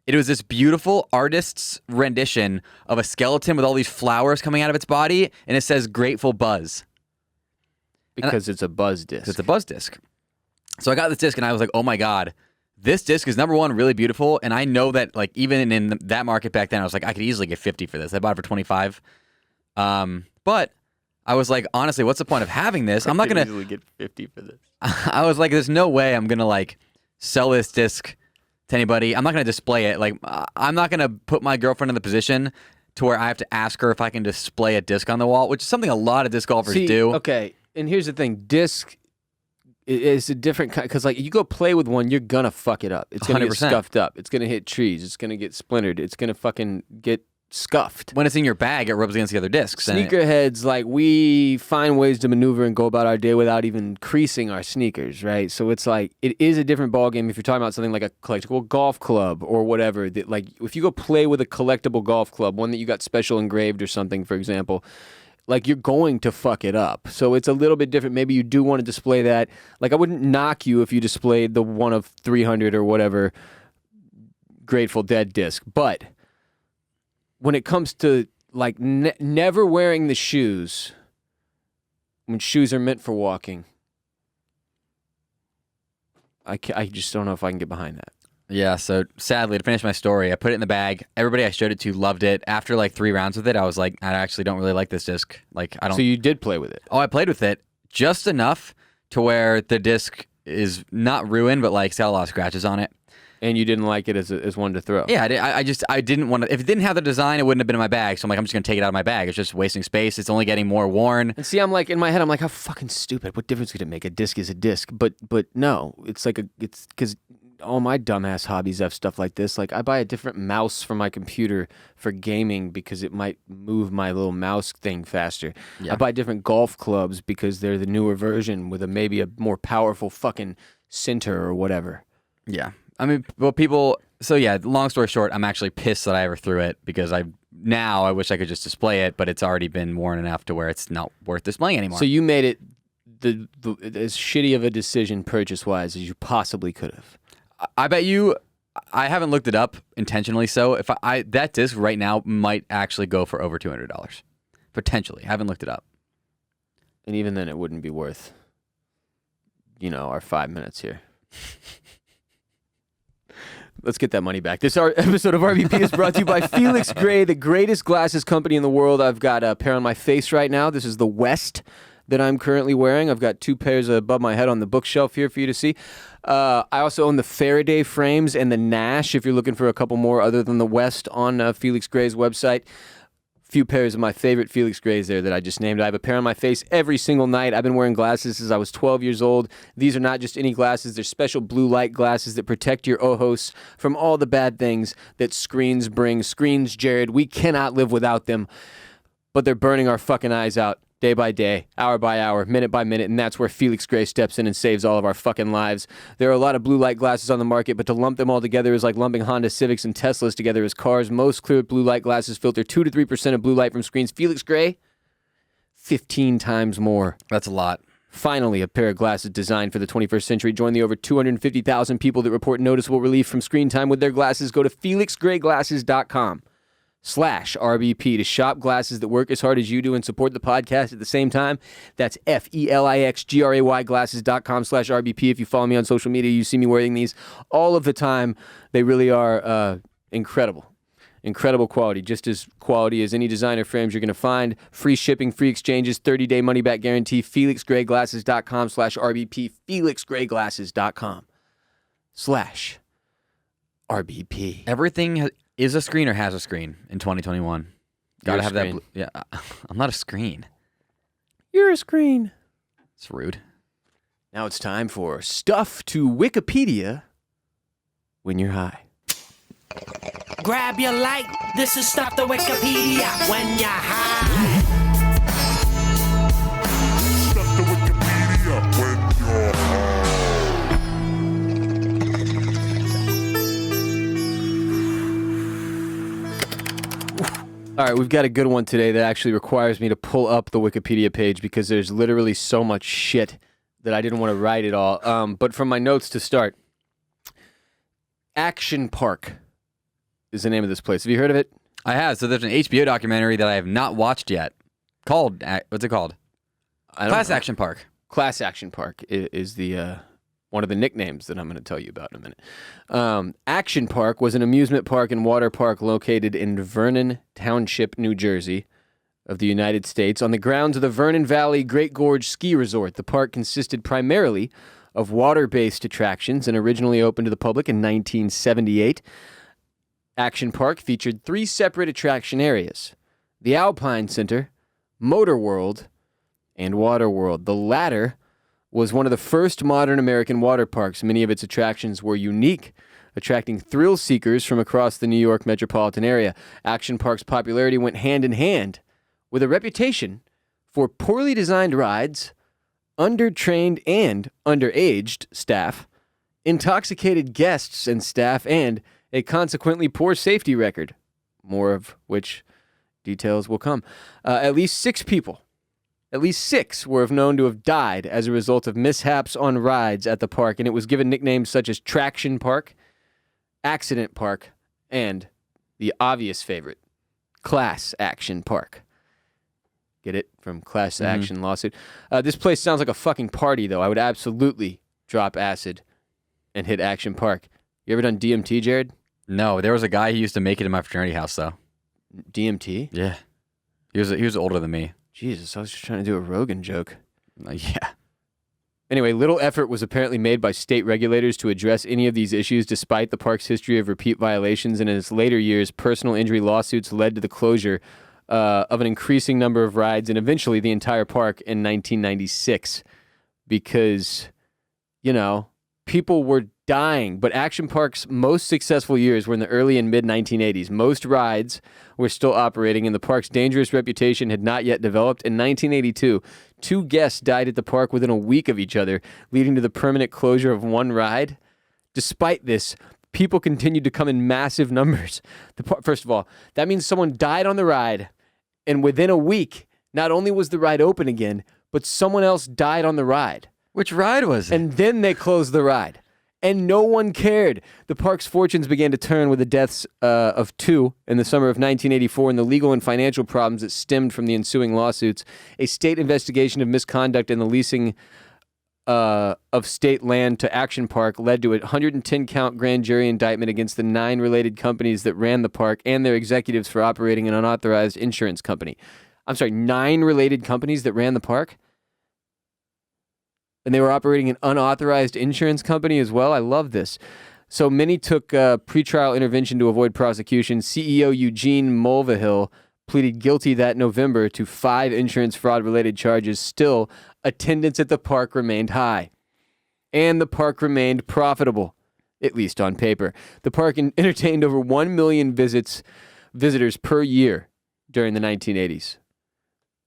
It was this beautiful artist's rendition of a skeleton with all these flowers coming out of its body, and it says Grateful Buzz. Because it's a Buzz disc. It's a Buzz disc. So I got this disc, and I was like, oh my God, this disc is number one, really beautiful, and I know that like even in that market back then, I was like, I could easily get 50 for this. I bought it for 25. But I was like, honestly, what's the point of having this? I'm not going to easily get 50 for this. I was like, there's no way I'm going to like sell this disc to anybody. I'm not going to display it. Like, I'm not going to put my girlfriend in the position to where I have to ask her if I can display a disc on the wall, which is something a lot of disc golfers do. Okay, and here's the thing. Disc is a different kind, because like you go play with one, you're going to fuck it up. It's going to get 100%. scuffed up. It's going to hit trees. It's going to get splintered. It's going to fucking get scuffed. When it's in your bag, it rubs against the other discs. Sneakerheads, like, we find ways to maneuver and go about our day without even creasing our sneakers, right? So it's like, it is a different ballgame if you're talking about something like a collectible golf club or whatever. That, like, if you go play with a collectible golf club, one that you got special engraved or something, for example, like, you're going to fuck it up. So it's a little bit different. Maybe you do want to display that. Like, I wouldn't knock you if you displayed the one of 300 or whatever Grateful Dead disc, but when it comes to like never wearing the shoes, when shoes are meant for walking, I just don't know if I can get behind that. Yeah, so sadly, to finish my story, I put it in the bag. Everybody I showed it to loved it. After like 3 rounds with it, I was like, I actually don't really like this disc. Like, I don't. So you did play with it? Oh, I played with it just enough to where the disc is not ruined, but like still a lot of scratches on it. And you didn't like it as one to throw? Yeah, I didn't want to. If it didn't have the design, it wouldn't have been in my bag. So I'm like, I'm just gonna take it out of my bag. It's just wasting space. It's only getting more worn. And see, I'm like, in my head, I'm like, how fucking stupid. What difference could it make? A disc is a disc. But no, it's like it's because all my dumbass hobbies have stuff like this. Like, I buy a different mouse for my computer for gaming because it might move my little mouse thing faster. Yeah. I buy different golf clubs because they're the newer version with maybe a more powerful fucking center or whatever. Yeah. I mean, well, people. So yeah, long story short, I'm actually pissed that I ever threw it because I wish I could just display it, but it's already been worn enough to where it's not worth displaying anymore. So you made it the as shitty of a decision purchase wise as you possibly could have. I bet you. I haven't looked it up intentionally. So if that disc right now might actually go for over $200 potentially. I haven't looked it up. And even then, it wouldn't be worth, our 5 minutes here. Let's get that money back. This episode of RBP is brought to you by Felix Gray, the greatest glasses company in the world. I've got a pair on my face right now. This is the West that I'm currently wearing. I've got 2 pairs above my head on the bookshelf here for you to see. I also own the Faraday frames and the Nash, if you're looking for a couple more other than the West on Felix Gray's website. Few pairs of my favorite Felix Grays there that I just named. I have a pair on my face every single night. I've been wearing glasses since I was 12 years old. These are not just any glasses. They're special blue light glasses that protect your ojos from all the bad things that screens bring. Screens, Jared, we cannot live without them, but they're burning our fucking eyes out day by day, hour by hour, minute by minute, and that's where Felix Gray steps in and saves all of our fucking lives. There are a lot of blue light glasses on the market, but to lump them all together is like lumping Honda Civics and Teslas together as cars. Most clear blue light glasses filter 2 to 3% of blue light from screens. Felix Gray, 15 times more. That's a lot. Finally, a pair of glasses designed for the 21st century. Join the over 250,000 people that report noticeable relief from screen time with their glasses. Go to felixgrayglasses.com/RBP to shop glasses that work as hard as you do and support the podcast at the same time. That's FELIXGRAY glasses.com/RBP. If you follow me on social media, you see me wearing these all of the time. They really are incredible. Incredible quality, just as quality as any designer frames you're going to find. Free shipping, free exchanges, 30-day money-back guarantee. FelixGrayGlasses.com/RBP. FelixGrayGlasses.com/RBP. Everything is a screen or has a screen in 2021. Gotta have screen. that. Yeah, I'm not a screen. You're a screen. It's rude. Now it's time for stuff to Wikipedia when you're high. Grab your light, this is stuff to Wikipedia when you're high. All right, we've got a good one today that actually requires me to pull up the Wikipedia page because there's literally so much shit that I didn't want to write it all. But from my notes to start, Action Park is the name of this place. Have you heard of it? I have. So there's an HBO documentary that I have not watched yet. Called what's it called? Class Action Park. Class Action Park is the one of the nicknames that I'm going to tell you about in a minute. Action Park was an amusement park and water park located in Vernon Township, New Jersey, of the United States, on the grounds of the Vernon Valley Great Gorge Ski Resort. The park consisted primarily of water-based attractions and originally opened to the public in 1978. Action Park featured 3 separate attraction areas: the Alpine Center, Motor World, and Water World. The latter was one of the first modern American water parks. Many of its attractions were unique, attracting thrill seekers from across the New York metropolitan area. Action Park's popularity went hand in hand with a reputation for poorly designed rides, undertrained and underaged staff, intoxicated guests and staff, and a consequently poor safety record, more of which details will come. At least 6 were known to have died as a result of mishaps on rides at the park, and it was given nicknames such as Traction Park, Accident Park, and the obvious favorite, Class Action Park. Get it? From Class Action Lawsuit. This place sounds like a fucking party, though. I would absolutely drop acid and hit Action Park. You ever done DMT, Jared? No, there was a guy who used to make it in my fraternity house, though. DMT? Yeah. He was older than me. Jesus, I was just trying to do a Rogan joke. Yeah. Anyway, little effort was apparently made by state regulators to address any of these issues, despite the park's history of repeat violations, and in its later years, personal injury lawsuits led to the closure of an increasing number of rides and eventually the entire park in 1996 because, people were dying. But Action Park's most successful years were in the early and mid-1980s. Most rides were still operating, and the park's dangerous reputation had not yet developed. In 1982, 2 guests died at the park within a week of each other, leading to the permanent closure of one ride. Despite this, people continued to come in massive numbers. First of all, that means someone died on the ride, and within a week, not only was the ride open again, but someone else died on the ride. Which ride was it? And then they closed the ride. And no one cared. The park's fortunes began to turn with the deaths of 2 in the summer of 1984 and the legal and financial problems that stemmed from the ensuing lawsuits. A state investigation of misconduct in the leasing of state land to Action Park led to a 110-count grand jury indictment against the 9 related companies that ran the park and their executives for operating an unauthorized insurance company. I'm sorry, 9 related companies that ran the park? And they were operating an unauthorized insurance company as well? I love this. So many took pretrial intervention to avoid prosecution. CEO Eugene Mulvihill pleaded guilty that November to 5 insurance fraud-related charges. Still, attendance at the park remained high. And the park remained profitable, at least on paper. The park entertained over 1 million visitors per year during the 1980s,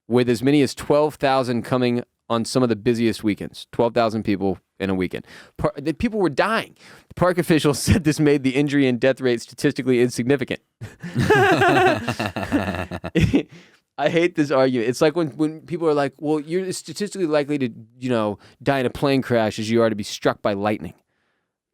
with as many as 12,000 coming on some of the busiest weekends. 12,000 people in a weekend. The people were dying. The park officials said this made the injury and death rate statistically insignificant. I hate this argument. It's like when people are like, well, you're statistically likely to, die in a plane crash as you are to be struck by lightning.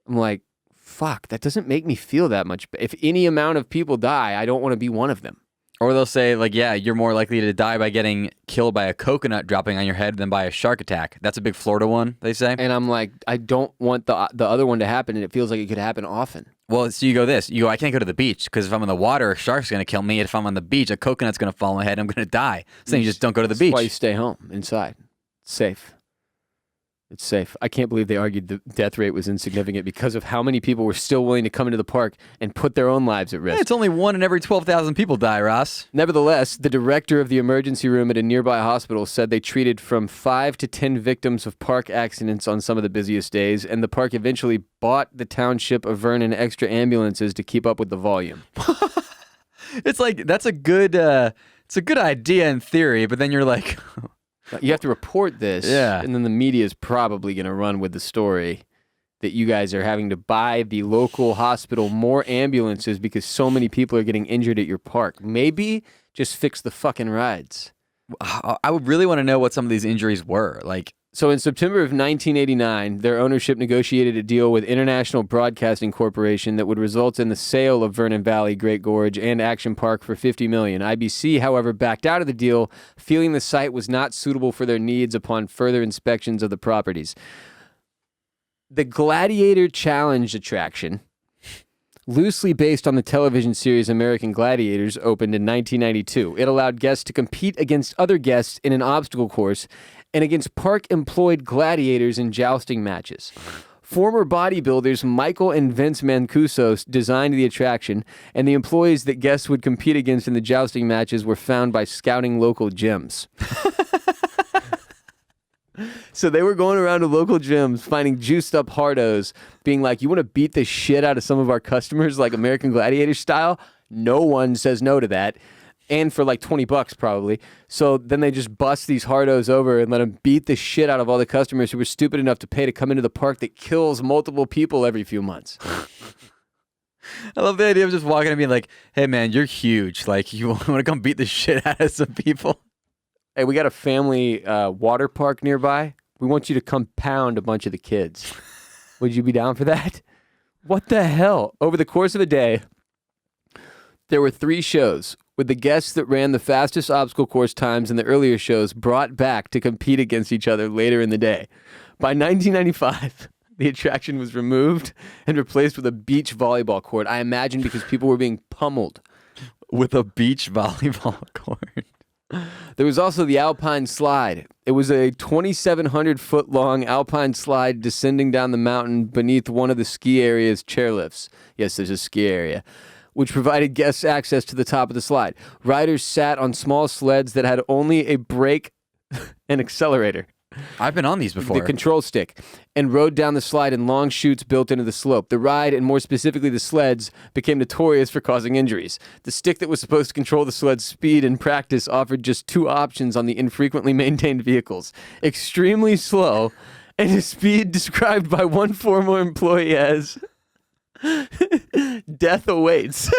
I'm like, fuck, that doesn't make me feel that much. If any amount of people die, I don't want to be one of them. Or they'll say, you're more likely to die by getting killed by a coconut dropping on your head than by a shark attack. That's a big Florida one, they say. And I'm like, I don't want the other one to happen, and it feels like it could happen often. Well, so you go, I can't go to the beach, because if I'm in the water, a shark's going to kill me. If I'm on the beach, a coconut's going to fall on my head, and I'm going to die. So you just don't go to the beach. That's why you stay home, inside. It's safe. It's safe. I can't believe they argued the death rate was insignificant because of how many people were still willing to come into the park and put their own lives at risk. It's only 1 in every 12,000 people die, Ross. Nevertheless, the director of the emergency room at a nearby hospital said they treated from 5 to 10 victims of park accidents on some of the busiest days, and the park eventually bought the township of Vernon extra ambulances to keep up with the volume. It's like, that's a good idea in theory, but then you're like... You have to report this, and then the media is probably going to run with the story that you guys are having to buy the local hospital more ambulances because so many people are getting injured at your park. Maybe just fix the fucking rides. I would really want to know what some of these injuries were. Like, so in September of 1989, their ownership negotiated a deal with International Broadcasting Corporation that would result in the sale of Vernon Valley, Great Gorge, and Action Park for $50 million. IBC, however, backed out of the deal, feeling the site was not suitable for their needs upon further inspections of the properties. The Gladiator Challenge attraction, loosely based on the television series American Gladiators, opened in 1992. It allowed guests to compete against other guests in an obstacle course and against park-employed gladiators in jousting matches. Former bodybuilders Michael and Vince Mancuso designed the attraction, and the employees that guests would compete against in the jousting matches were found by scouting local gyms. So they were going around to local gyms, finding juiced-up hardos, being like, you want to beat the shit out of some of our customers like American Gladiator style? No one says no to that. And for like $20 probably. So then they just bust these hardos over and let them beat the shit out of all the customers who were stupid enough to pay to come into the park that kills multiple people every few months. I love the idea of just walking and being like, hey man, you're huge. Like, you want to come beat the shit out of some people? Hey, we got a family water park nearby. We want you to come pound a bunch of the kids. Would you be down for that? What the hell? Over the course of a day, there were 3 shows, with the guests that ran the fastest obstacle course times in the earlier shows brought back to compete against each other later in the day. By 1995, the attraction was removed and replaced with a beach volleyball court. I imagine because people were being pummeled. With a beach volleyball court. There was also the Alpine Slide. It was a 2,700-foot-long Alpine slide descending down the mountain beneath one of the ski area's chairlifts. Yes, there's a ski area, which provided guests access to the top of the slide. Riders sat on small sleds that had only a brake and accelerator. I've been on these before. The control stick, and rode down the slide in long chutes built into the slope. The ride, and more specifically the sleds, became notorious for causing injuries. The stick that was supposed to control the sled's speed in practice offered just 2 options on the infrequently maintained vehicles: extremely slow, and a speed described by one former employee as death awaits.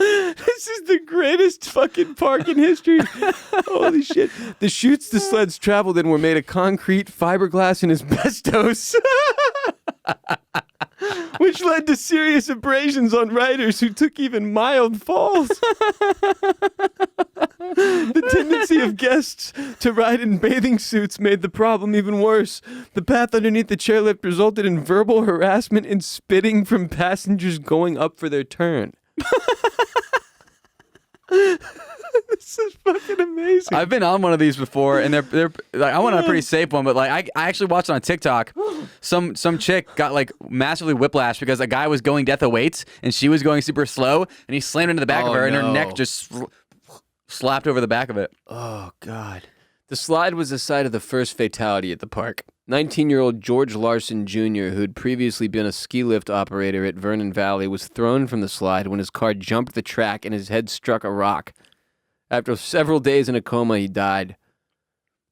This is the greatest fucking park in history. Holy shit. The chutes the sleds traveled in were made of concrete, fiberglass, and asbestos, which led to serious abrasions on riders who took even mild falls. The tendency of guests to ride in bathing suits made the problem even worse. The path underneath the chairlift resulted in verbal harassment and spitting from passengers going up for their turn. This is fucking amazing. I've been on one of these before, and they're like, I went on a pretty safe one, but like I actually watched it on TikTok. Some chick got like massively whiplash because a guy was going death awaits and she was going super slow, and he slammed into the back of her, and her neck just slapped over the back of it. Oh God. The slide was the site of the first fatality at the park. 19-year-old George Larson Jr., who had previously been a ski lift operator at Vernon Valley, was thrown from the slide when his car jumped the track and his head struck a rock. After several days in a coma, he died.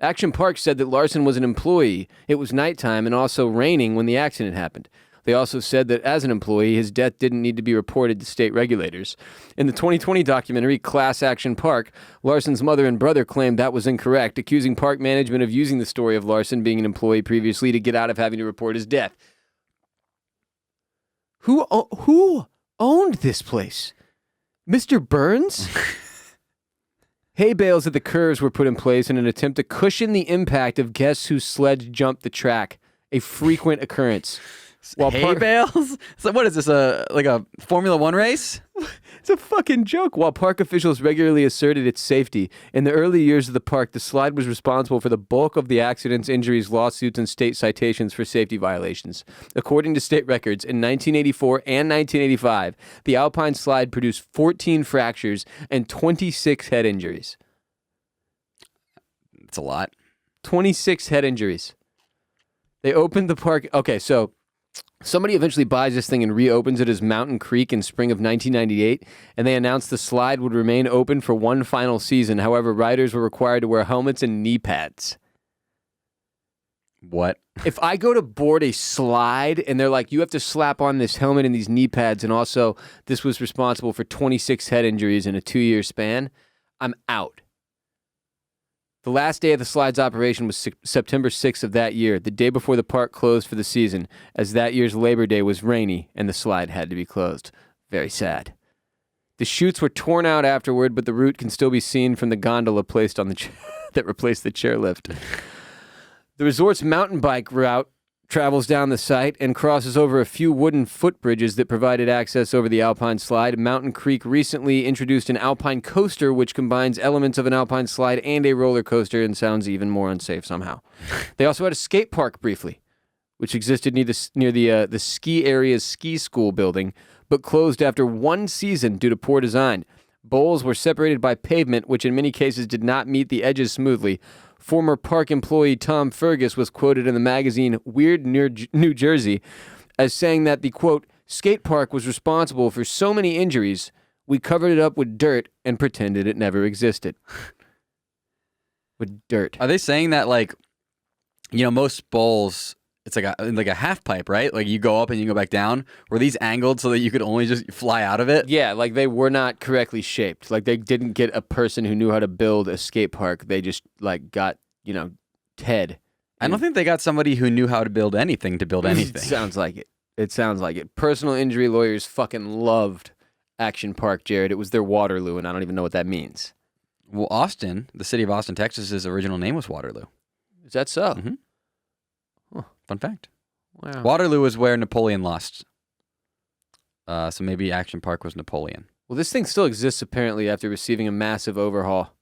Action Park said that Larson was an employee. It was nighttime and also raining when the accident happened. They also said that as an employee, his death didn't need to be reported to state regulators. In the 2020 documentary, Class Action Park, Larson's mother and brother claimed that was incorrect, accusing park management of using the story of Larson being an employee previously to get out of having to report his death. Who owned this place? Mr. Burns? Hay bales at the curves were put in place in an attempt to cushion the impact of guests whose sleds jumped the track, a frequent occurrence. While hay bales? So what is this, like a Formula One race? It's a fucking joke. While park officials regularly asserted its safety, in the early years of the park, the slide was responsible for the bulk of the accidents, injuries, lawsuits, and state citations for safety violations. According to state records, in 1984 and 1985, the Alpine slide produced 14 fractures and 26 head injuries. It's a lot. 26 head injuries. They opened the park. Okay, so somebody eventually buys this thing and reopens it as Mountain Creek in spring of 1998, and they announced the slide would remain open for one final season. However, riders were required to wear helmets and knee pads. What? If I go to board a slide and they're like, you have to slap on this helmet and these knee pads, and also this was responsible for 26 head injuries in a 2-year span, I'm out. The last day of the slide's operation was September 6th of that year, the day before the park closed for the season, as that year's Labor Day was rainy and the slide had to be closed. Very sad. The chutes were torn out afterward, but the route can still be seen from the gondola placed on the that replaced the chairlift. The resort's mountain bike route travels down the site and crosses over a few wooden footbridges that provided access over the Alpine slide. Mountain Creek recently introduced an Alpine Coaster, which combines elements of an Alpine slide and a roller coaster and sounds even more unsafe somehow. They also had a skate park briefly, which existed near the ski area's ski school building, but closed after 1 season due to poor design. Bowls were separated by pavement, which in many cases did not meet the edges smoothly. Former park employee Tom Fergus was quoted in the magazine Weird New Jersey as saying that the, quote, skate park was responsible for so many injuries, we covered it up with dirt and pretended it never existed. With dirt. Are they saying that, like, most bowls, it's like a half pipe, right? Like you go up and you go back down. Were these angled so that you could only just fly out of it? Yeah, like they were not correctly shaped. Like they didn't get a person who knew how to build a skate park. They just got, Ted. I don't think they got somebody who knew how to build anything to build anything. Sounds like it. It sounds like it. Personal injury lawyers fucking loved Action Park, Jared. It was their Waterloo, and I don't even know what that means. Well, Austin, the city of Austin, Texas's original name was Waterloo. Is that so? Mm-hmm. Huh. Fun fact. Wow. Waterloo is where Napoleon lost. So maybe Action Park was Napoleon. Well, this thing still exists apparently after receiving a massive overhaul,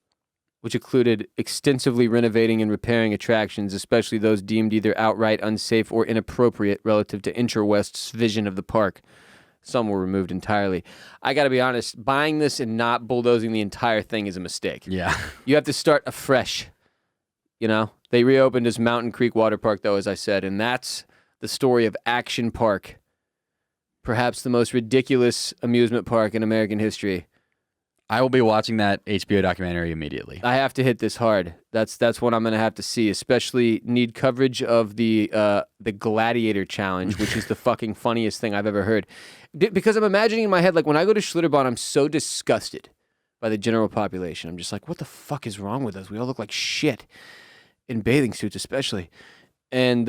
which included extensively renovating and repairing attractions, especially those deemed either outright unsafe or inappropriate relative to Interwest's vision of the park. Some were removed entirely. I got to be honest, buying this and not bulldozing the entire thing is a mistake. Yeah. You have to start afresh, They reopened as Mountain Creek Water Park, though, as I said, and that's the story of Action Park, perhaps the most ridiculous amusement park in American history. I will be watching that HBO documentary immediately. I have to hit this hard. That's what I'm going to have to see, especially need coverage of the Gladiator challenge, which is the fucking funniest thing I've ever heard. Because I'm imagining in my head, like when I go to Schlitterbahn, I'm so disgusted by the general population. I'm just like, what the fuck is wrong with us? We all look like shit. In bathing suits especially. And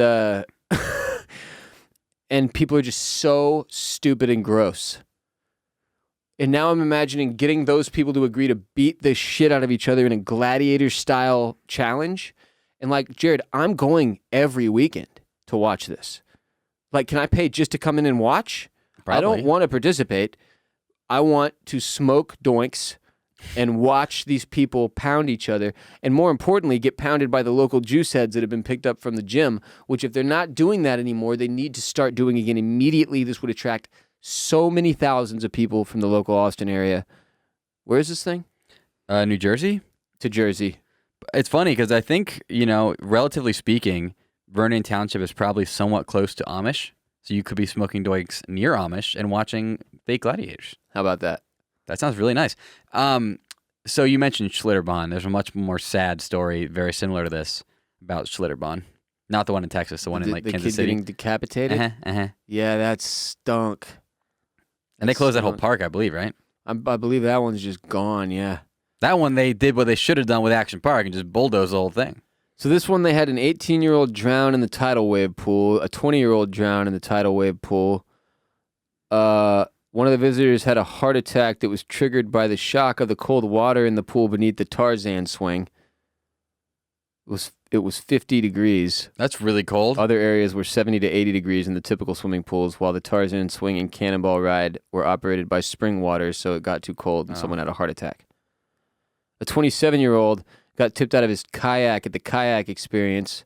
and people are just so stupid and gross. And now I'm imagining getting those people to agree to beat the shit out of each other in a gladiator-style challenge. And like, Jared, I'm going every weekend to watch this. Like, can I pay just to come in and watch? Probably. I don't want to participate. I want to smoke doinks and watch these people pound each other, and more importantly, get pounded by the local juice heads that have been picked up from the gym, which if they're not doing that anymore, they need to start doing again immediately. This would attract so many thousands of people from the local Austin area. Where is this thing? New Jersey? To Jersey. It's funny because I think, relatively speaking, Vernon Township is probably somewhat close to Amish, so you could be smoking doinks near Amish and watching fake gladiators. How about that? That sounds really nice. So you mentioned Schlitterbahn. There's a much more sad story, very similar to this, about Schlitterbahn. Not the one in Texas, the one in Kansas kid City. Getting decapitated? Yeah, that stunk. And they closed that whole park, I believe, right? I believe that one's just gone, yeah. That one, they did what they should have done with Action Park and just bulldozed the whole thing. So this one, they had an 18-year-old drown in the tidal wave pool, a 20-year-old drown in the tidal wave pool. One of the visitors had a heart attack that was triggered by the shock of the cold water in the pool beneath the Tarzan swing. It was 50 degrees. That's really cold. Other areas were 70 to 80 degrees in the typical swimming pools, while the Tarzan swing and Cannonball ride were operated by spring water, so it got too cold and someone had a heart attack. A 27-year-old got tipped out of his kayak at the kayak experience.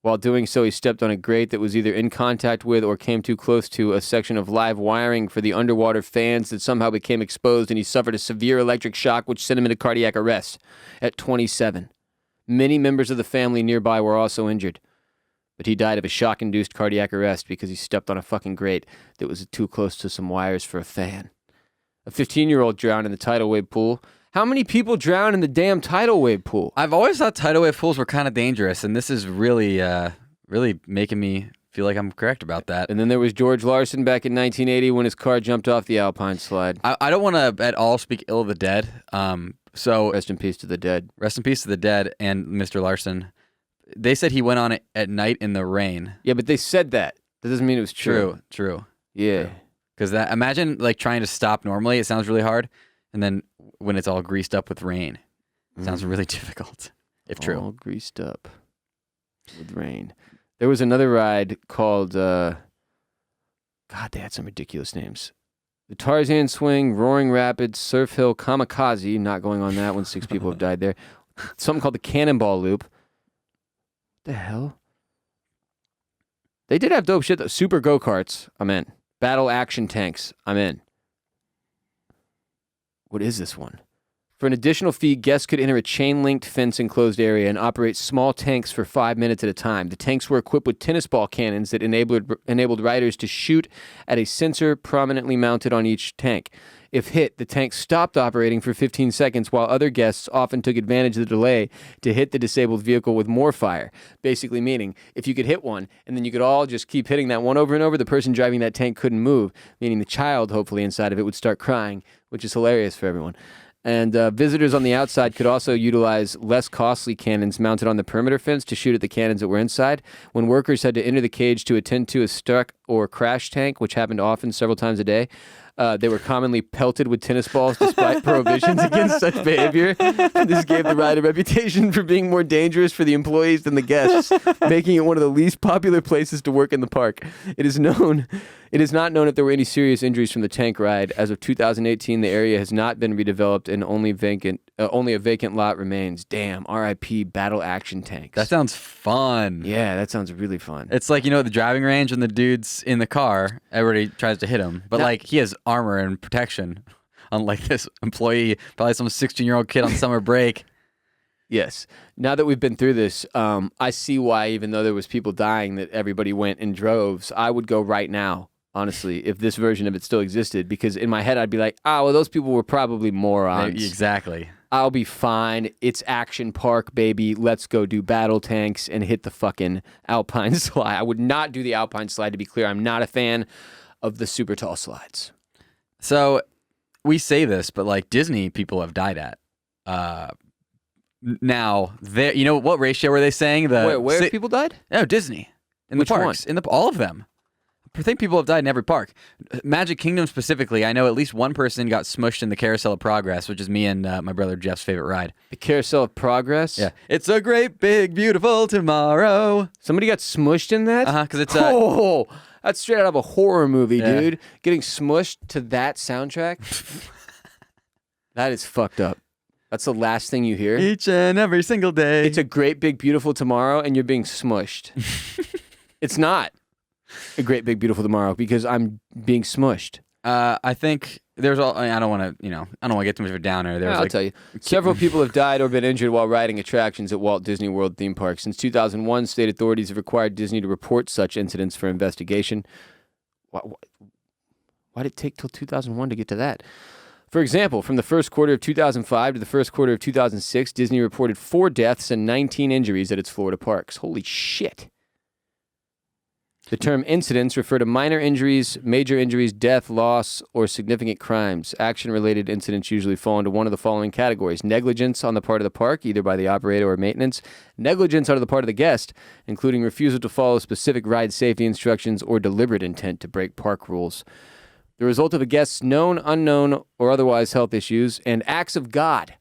While doing so, he stepped on a grate that was either in contact with or came too close to a section of live wiring for the underwater fans that somehow became exposed, and he suffered a severe electric shock which sent him into cardiac arrest at 27. Many members of the family nearby were also injured, but he died of a shock-induced cardiac arrest because he stepped on a fucking grate that was too close to some wires for a fan. A 15-year-old drowned in the tidal wave pool. How many people drown in the damn tidal wave pool? I've always thought tidal wave pools were kind of dangerous, and this is really, really making me feel like I'm correct about that. And then there was George Larson back in 1980 when his car jumped off the Alpine slide. I don't want to at all speak ill of the dead. So Rest in peace to the dead. rest in peace to the dead and Mr. Larson. They said he went on it at night in the rain. Yeah, but they said that. That doesn't mean it was true. True. Yeah. Because that, imagine like trying to stop normally. It sounds really hard. And then when it's all greased up with rain, it sounds really difficult, if true. All greased up with rain. There was another ride called, God, they had some ridiculous names. The Tarzan Swing, Roaring Rapids, Surf Hill, Kamikaze. Not going on that one. 6 people have died there. Something called the Cannonball Loop. What the hell? They did have dope shit though. Super go-karts. I'm in. Battle action tanks. I'm in. What is this one? For an additional fee, guests could enter a chain-linked fence-enclosed area and operate small tanks for 5 minutes at a time. The tanks were equipped with tennis ball cannons that enabled riders to shoot at a sensor prominently mounted on each tank. If hit, the tank stopped operating for 15 seconds, while other guests often took advantage of the delay to hit the disabled vehicle with more fire. Basically meaning, if you could hit one, and then you could all just keep hitting that one over and over, the person driving that tank couldn't move, meaning the child, hopefully inside of it, would start crying, which is hilarious for everyone. And visitors on the outside could also utilize less costly cannons mounted on the perimeter fence to shoot at the cannons that were inside. When workers had to enter the cage to attend to a stuck or crash tank, which happened often several times a day, they were commonly pelted with tennis balls despite prohibitions against such behavior. This gave the ride a reputation for being more dangerous for the employees than the guests, making it one of the least popular places to work in the park. It is not known if there were any serious injuries from the tank ride. As of 2018, the area has not been redeveloped and only a vacant lot remains. Damn, R.I.P. Battle Action Tanks. That sounds fun. Yeah, that sounds really fun. It's like, the driving range and the dude's in the car, everybody tries to him. But he has armor and protection, unlike this employee, probably some 16-year-old kid on summer break. Yes. Now that we've been through this, I see why, even though there was people dying, that everybody went in droves. I would go right now, honestly, if this version of it still existed, because in my head I'd be like, well, those people were probably morons. Exactly. I'll be fine. It's Action Park, baby. Let's go do battle tanks and hit the fucking Alpine slide. I would not do the Alpine slide, to be clear. I'm not a fan of the super tall slides. So we say this, but Disney people have died at. Now, what ratio were they saying? Where people died? No, Disney. In Which the parks. one? All of them. I think people have died in every park. Magic Kingdom specifically, I know at least one person got smushed in the Carousel of Progress, which is me and my brother Jeff's favorite ride. The Carousel of Progress? Yeah. It's a great, big, beautiful tomorrow. Somebody got smushed in that? Because it's that's straight out of a horror movie, dude. Getting smushed to that soundtrack? That is fucked up. That's the last thing you hear. Each and every single day. It's a great, big, beautiful tomorrow, and you're being smushed. It's not a great, big, beautiful tomorrow because I'm being smushed. I think there's all. I don't want to get too much of a downer. I'll tell you. Several people have died or been injured while riding attractions at Walt Disney World theme parks. Since 2001, state authorities have required Disney to report such incidents for investigation. Why did it take till 2001 to get to that? For example, from the first quarter of 2005 to the first quarter of 2006, Disney reported 4 deaths and 19 injuries at its Florida parks. Holy shit. The term incidents refer to minor injuries, major injuries, death, loss, or significant crimes. Action-related incidents usually fall into one of the following categories: negligence on the part of the park, either by the operator or maintenance; negligence on the part of the guest, including refusal to follow specific ride safety instructions or deliberate intent to break park rules; the result of a guest's known, unknown, or otherwise health issues; and acts of God,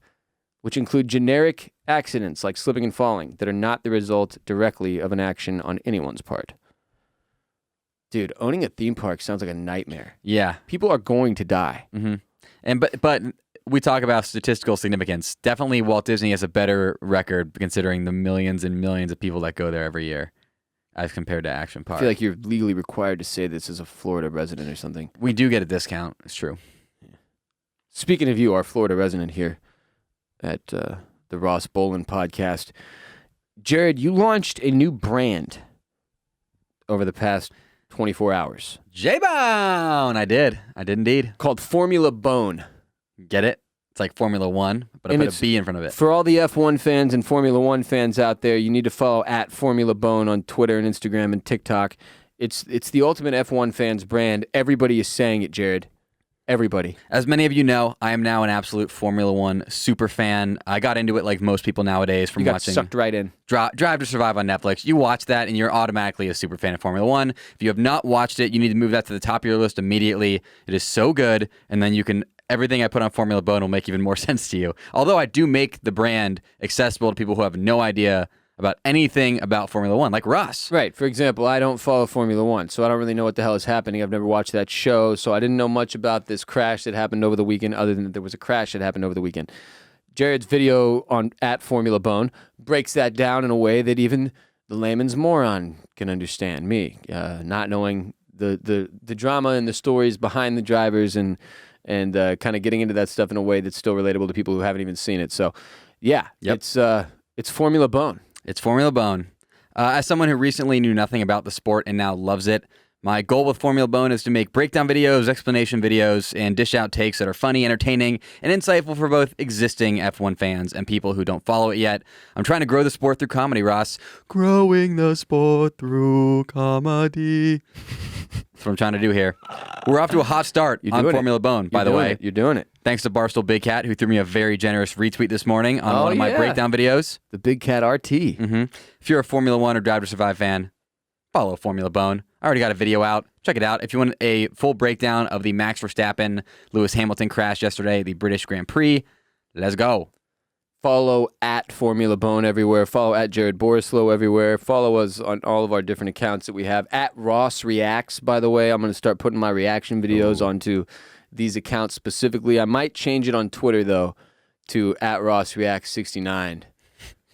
which include generic accidents like slipping and falling that are not the result directly of an action on anyone's part. Dude, owning a theme park sounds like a nightmare. Yeah. People are going to die. Mm-hmm. And but we talk about statistical significance. Definitely Walt Disney has a better record considering the millions and millions of people that go there every year as compared to Action Park. I feel like you're legally required to say this as a Florida resident or something. We do get a discount. It's true. Yeah. Speaking of you, our Florida resident here at the Ross Bolen podcast, Jared, you launched a new brand over the past 24 hours. J-Bone! I did indeed. Called Formula Bone. Get it? It's like Formula One, but I And put it's- a B in front of it. For all the F1 fans and Formula One fans out there, you need to follow at Formula Bone on Twitter and Instagram and TikTok. It's the ultimate F1 fans brand. Everybody is saying it, Jared. Everybody. As many of you know, I am now an absolute Formula One super fan. I got into it like most people nowadays from You got watching sucked right in. Drive to Survive on Netflix. You watch that and you're automatically a super fan of Formula One. If you have not watched it, you need to move that to the top of your list immediately. It is so good, and then you can everything I put on Formula Bone will make even more sense to you. Although I do make the brand accessible to people who have no idea about anything about Formula One, like Ross. Right. For example, I don't follow Formula One, so I don't really know what the hell is happening. I've never watched that show, so I didn't know much about this crash that happened over the weekend, other than that there was a crash that happened over the weekend. Jared's video on at Formula Bone breaks that down in a way that even the layman's moron can understand. Me, not knowing the drama and the stories behind the drivers and kind of getting into that stuff in a way that's still relatable to people who haven't even seen it. So, yeah, it's Formula Bone. It's Formula Bone. As someone who recently knew nothing about the sport and now loves it, my goal with Formula Bone is to make breakdown videos, explanation videos, and dish out takes that are funny, entertaining, and insightful for both existing F1 fans and people who don't follow it yet. I'm trying to grow the sport through comedy, Ross. Growing the sport through comedy. That's what I'm trying to do here. We're off to a hot start on Formula Bone, by the way. You're doing it. Thanks to Barstool Big Cat, who threw me a very generous retweet this morning on one of my breakdown videos. The Big Cat RT. If you're a Formula One or Drive to Survive fan, follow Formula Bone. I already got a video out. Check it out. If you want a full breakdown of the Max Verstappen, Lewis Hamilton crash yesterday, the British Grand Prix, let's go. Follow at Formula Bone everywhere. Follow at Jared Borislow everywhere. Follow us on all of our different accounts that we have. At Ross Reacts, by the way. I'm going to start putting my reaction videos onto these accounts specifically. I might change it on Twitter, though, to at Ross Reacts 69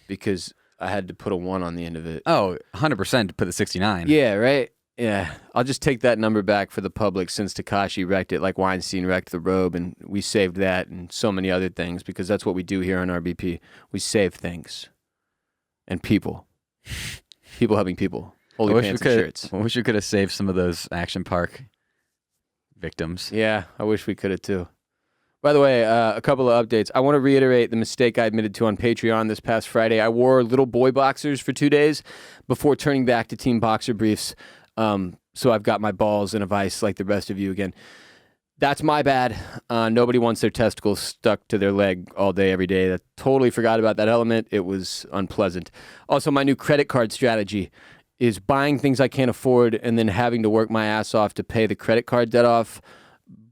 because I had to put a 1 on the end of it. Oh, 100% to put the 69. Yeah, right? Yeah. I'll just take that number back for the public since Tekashi wrecked it like Weinstein wrecked the robe, and we saved that and so many other things because that's what we do here on RBP. We save things. And people. People helping people. Holy pants and shirts. I wish we could have saved some of those Action Park victims. Yeah, I wish we could have too. By the way, a couple of updates. I want to reiterate the mistake I admitted to on Patreon this past Friday. I wore little boy boxers for 2 days before turning back to team boxer briefs. So I've got my balls in a vice like the rest of you again. That's my bad. Nobody wants their testicles stuck to their leg all day, every day. I totally forgot about that element. It was unpleasant. Also, my new credit card strategy is buying things I can't afford and then having to work my ass off to pay the credit card debt off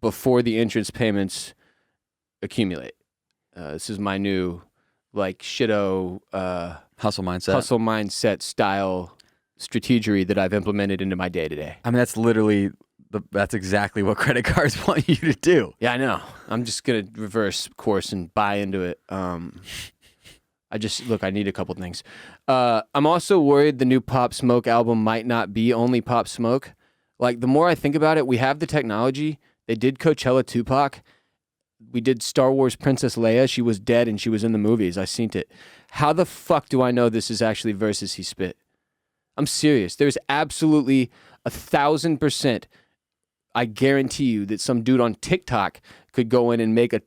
before the interest payments accumulate. This is my new, like, shitto hustle mindset style strategery that I've implemented into my day-to-day. I mean, that's exactly what credit cards want you to do. Yeah, I know. I'm just going to reverse course and buy into it. I need a couple things. I'm also worried the new Pop Smoke album might not be only Pop Smoke. Like, the more I think about it, we have the technology. They did Coachella Tupac. We did Star Wars Princess Leia. She was dead and she was in the movies. I seen it. How the fuck do I know this is actually verses he spit? I'm serious. There's absolutely 1,000%. I guarantee you that some dude on TikTok could go in and make a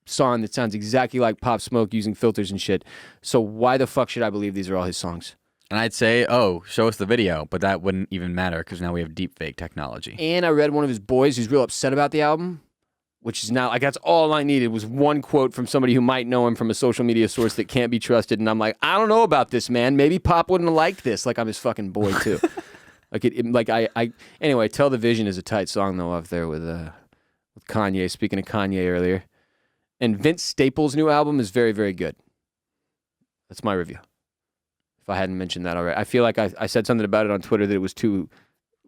song that sounds exactly like Pop Smoke using filters and shit. So why the fuck should I believe these are all his songs? And I'd say, show us the video, but that wouldn't even matter because now we have deepfake technology. And I read one of his boys who's real upset about the album, which is now, like, that's all I needed was one quote from somebody who might know him from a social media source that can't be trusted. And I'm like, I don't know about this, man. Maybe Pop wouldn't have liked this. Like, I'm his fucking boy, too. Anyway, Tell the Vision is a tight song, though, up there with Kanye. Speaking of Kanye earlier. And Vince Staples' new album is very, very good. That's my review. If I hadn't mentioned that already. I feel like I said something about it on Twitter that it was too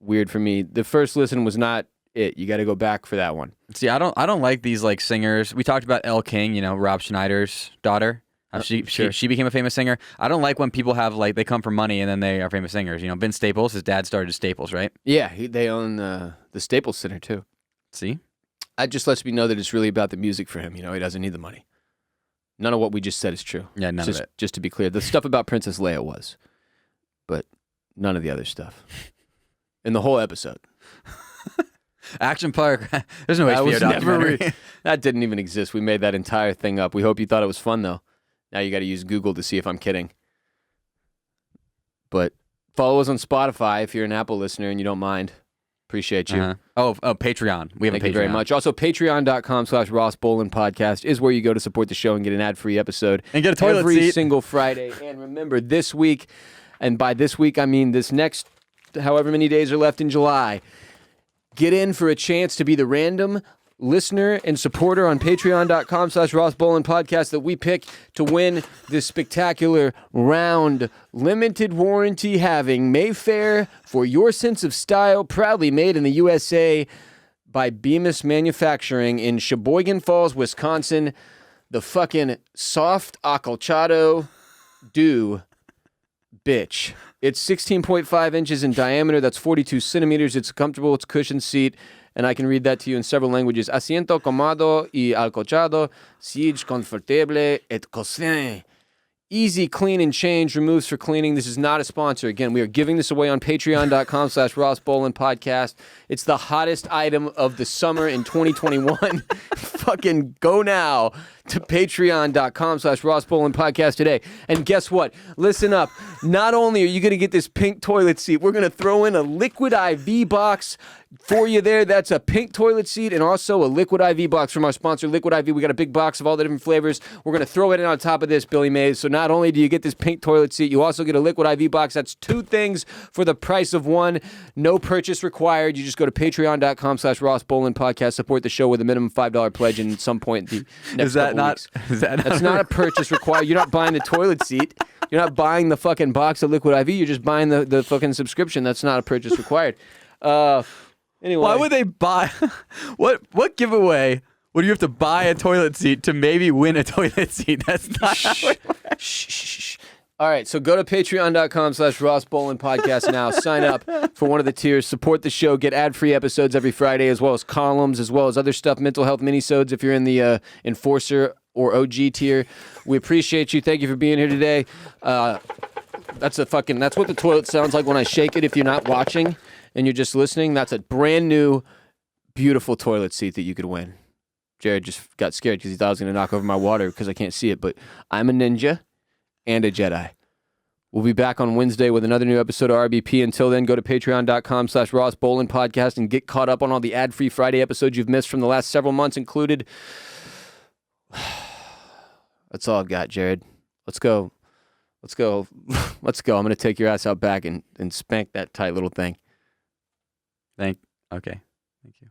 weird for me. The first listen was not it. You got to go back for that one. See, I don't like these like singers. We talked about Elle King, Rob Schneider's daughter. She became a famous singer. I don't like when people have they come from money and then they are famous singers. Vince Staples, his dad started Staples, right? Yeah, they own the Staples Center too. See? That just lets me know that it's really about the music for him. He doesn't need the money. None of what we just said is true. Yeah, none of it. Just to be clear, the stuff about Princess Leia was, but none of the other stuff in the whole episode. Action Park. There's no That HBO was documentary. that didn't even exist. We made that entire thing up. We hope you thought it was fun, though. Now you got to use Google to see if I'm kidding. But follow us on Spotify if you're an Apple listener and you don't mind. Appreciate you. Oh, Patreon. We have a Patreon. Thank you very much. Also, patreon.com/Ross Bolen Podcast is where you go to support the show and get an ad-free episode. And get a toilet every seat. single Friday. And remember, this week, and by this week, I mean this next however many days are left in July, get in for a chance to be the random listener and supporter on patreon.com/Ross Bolen Podcast that we pick to win this spectacular round limited warranty having Mayfair for your sense of style, proudly made in the USA by Bemis Manufacturing in Sheboygan Falls, Wisconsin. The fucking soft accolchado do bitch. It's 16.5 inches in diameter. That's 42 centimeters. It's comfortable. It's a cushioned seat. And I can read that to you in several languages. Asiento cómodo y alcolchado, siège confortable et cossin. Easy, clean, and change. Removes for cleaning. This is not a sponsor. Again, we are giving this away on patreon.com/Ross Bolen Podcast. It's the hottest item of the summer in 2021. Fucking go now to patreon.com/Ross Bolen Podcast today. And guess what? Listen up. Not only are you going to get this pink toilet seat, we're going to throw in a liquid IV box for you there. That's a pink toilet seat and also a liquid IV box from our sponsor, Liquid IV. We got a big box of all the different flavors. We're going to throw it in on top of this, Billy Mays. So not only do you get this pink toilet seat, you also get a liquid IV box. That's two things for the price of one. No purchase required. You just go to patreon.com/Ross Bolen Podcast. Support the show with a minimum $5 pledge and at some point the next couple weeks. That's not a purchase required. You're not buying the toilet seat. You're not buying the fucking box of liquid IV. You're just buying the fucking subscription. That's not a purchase required. Anyway. Why would they buy? What giveaway would you have to buy a toilet seat to maybe win a toilet seat? That's not how it works. Shh. All right, so go to patreon.com/Ross Bolen Podcast now. Sign up for one of the tiers. Support the show. Get ad-free episodes every Friday, as well as columns, as well as other stuff, mental health minisodes if you're in the Enforcer or OG tier. We appreciate you. Thank you for being here today. That's what the toilet sounds like when I shake it if you're not watching and you're just listening. That's a brand new, beautiful toilet seat that you could win. Jared just got scared because he thought I was going to knock over my water because I can't see it, but I'm a ninja and a Jedi. We'll be back on Wednesday with another new episode of RBP. Until then, go to patreon.com/Ross Bolen Podcast and get caught up on all the ad-free Friday episodes you've missed from the last several months included. That's all I've got, Jared. Let's go. I'm going to take your ass out back and spank that tight little thing. Okay. Thank you.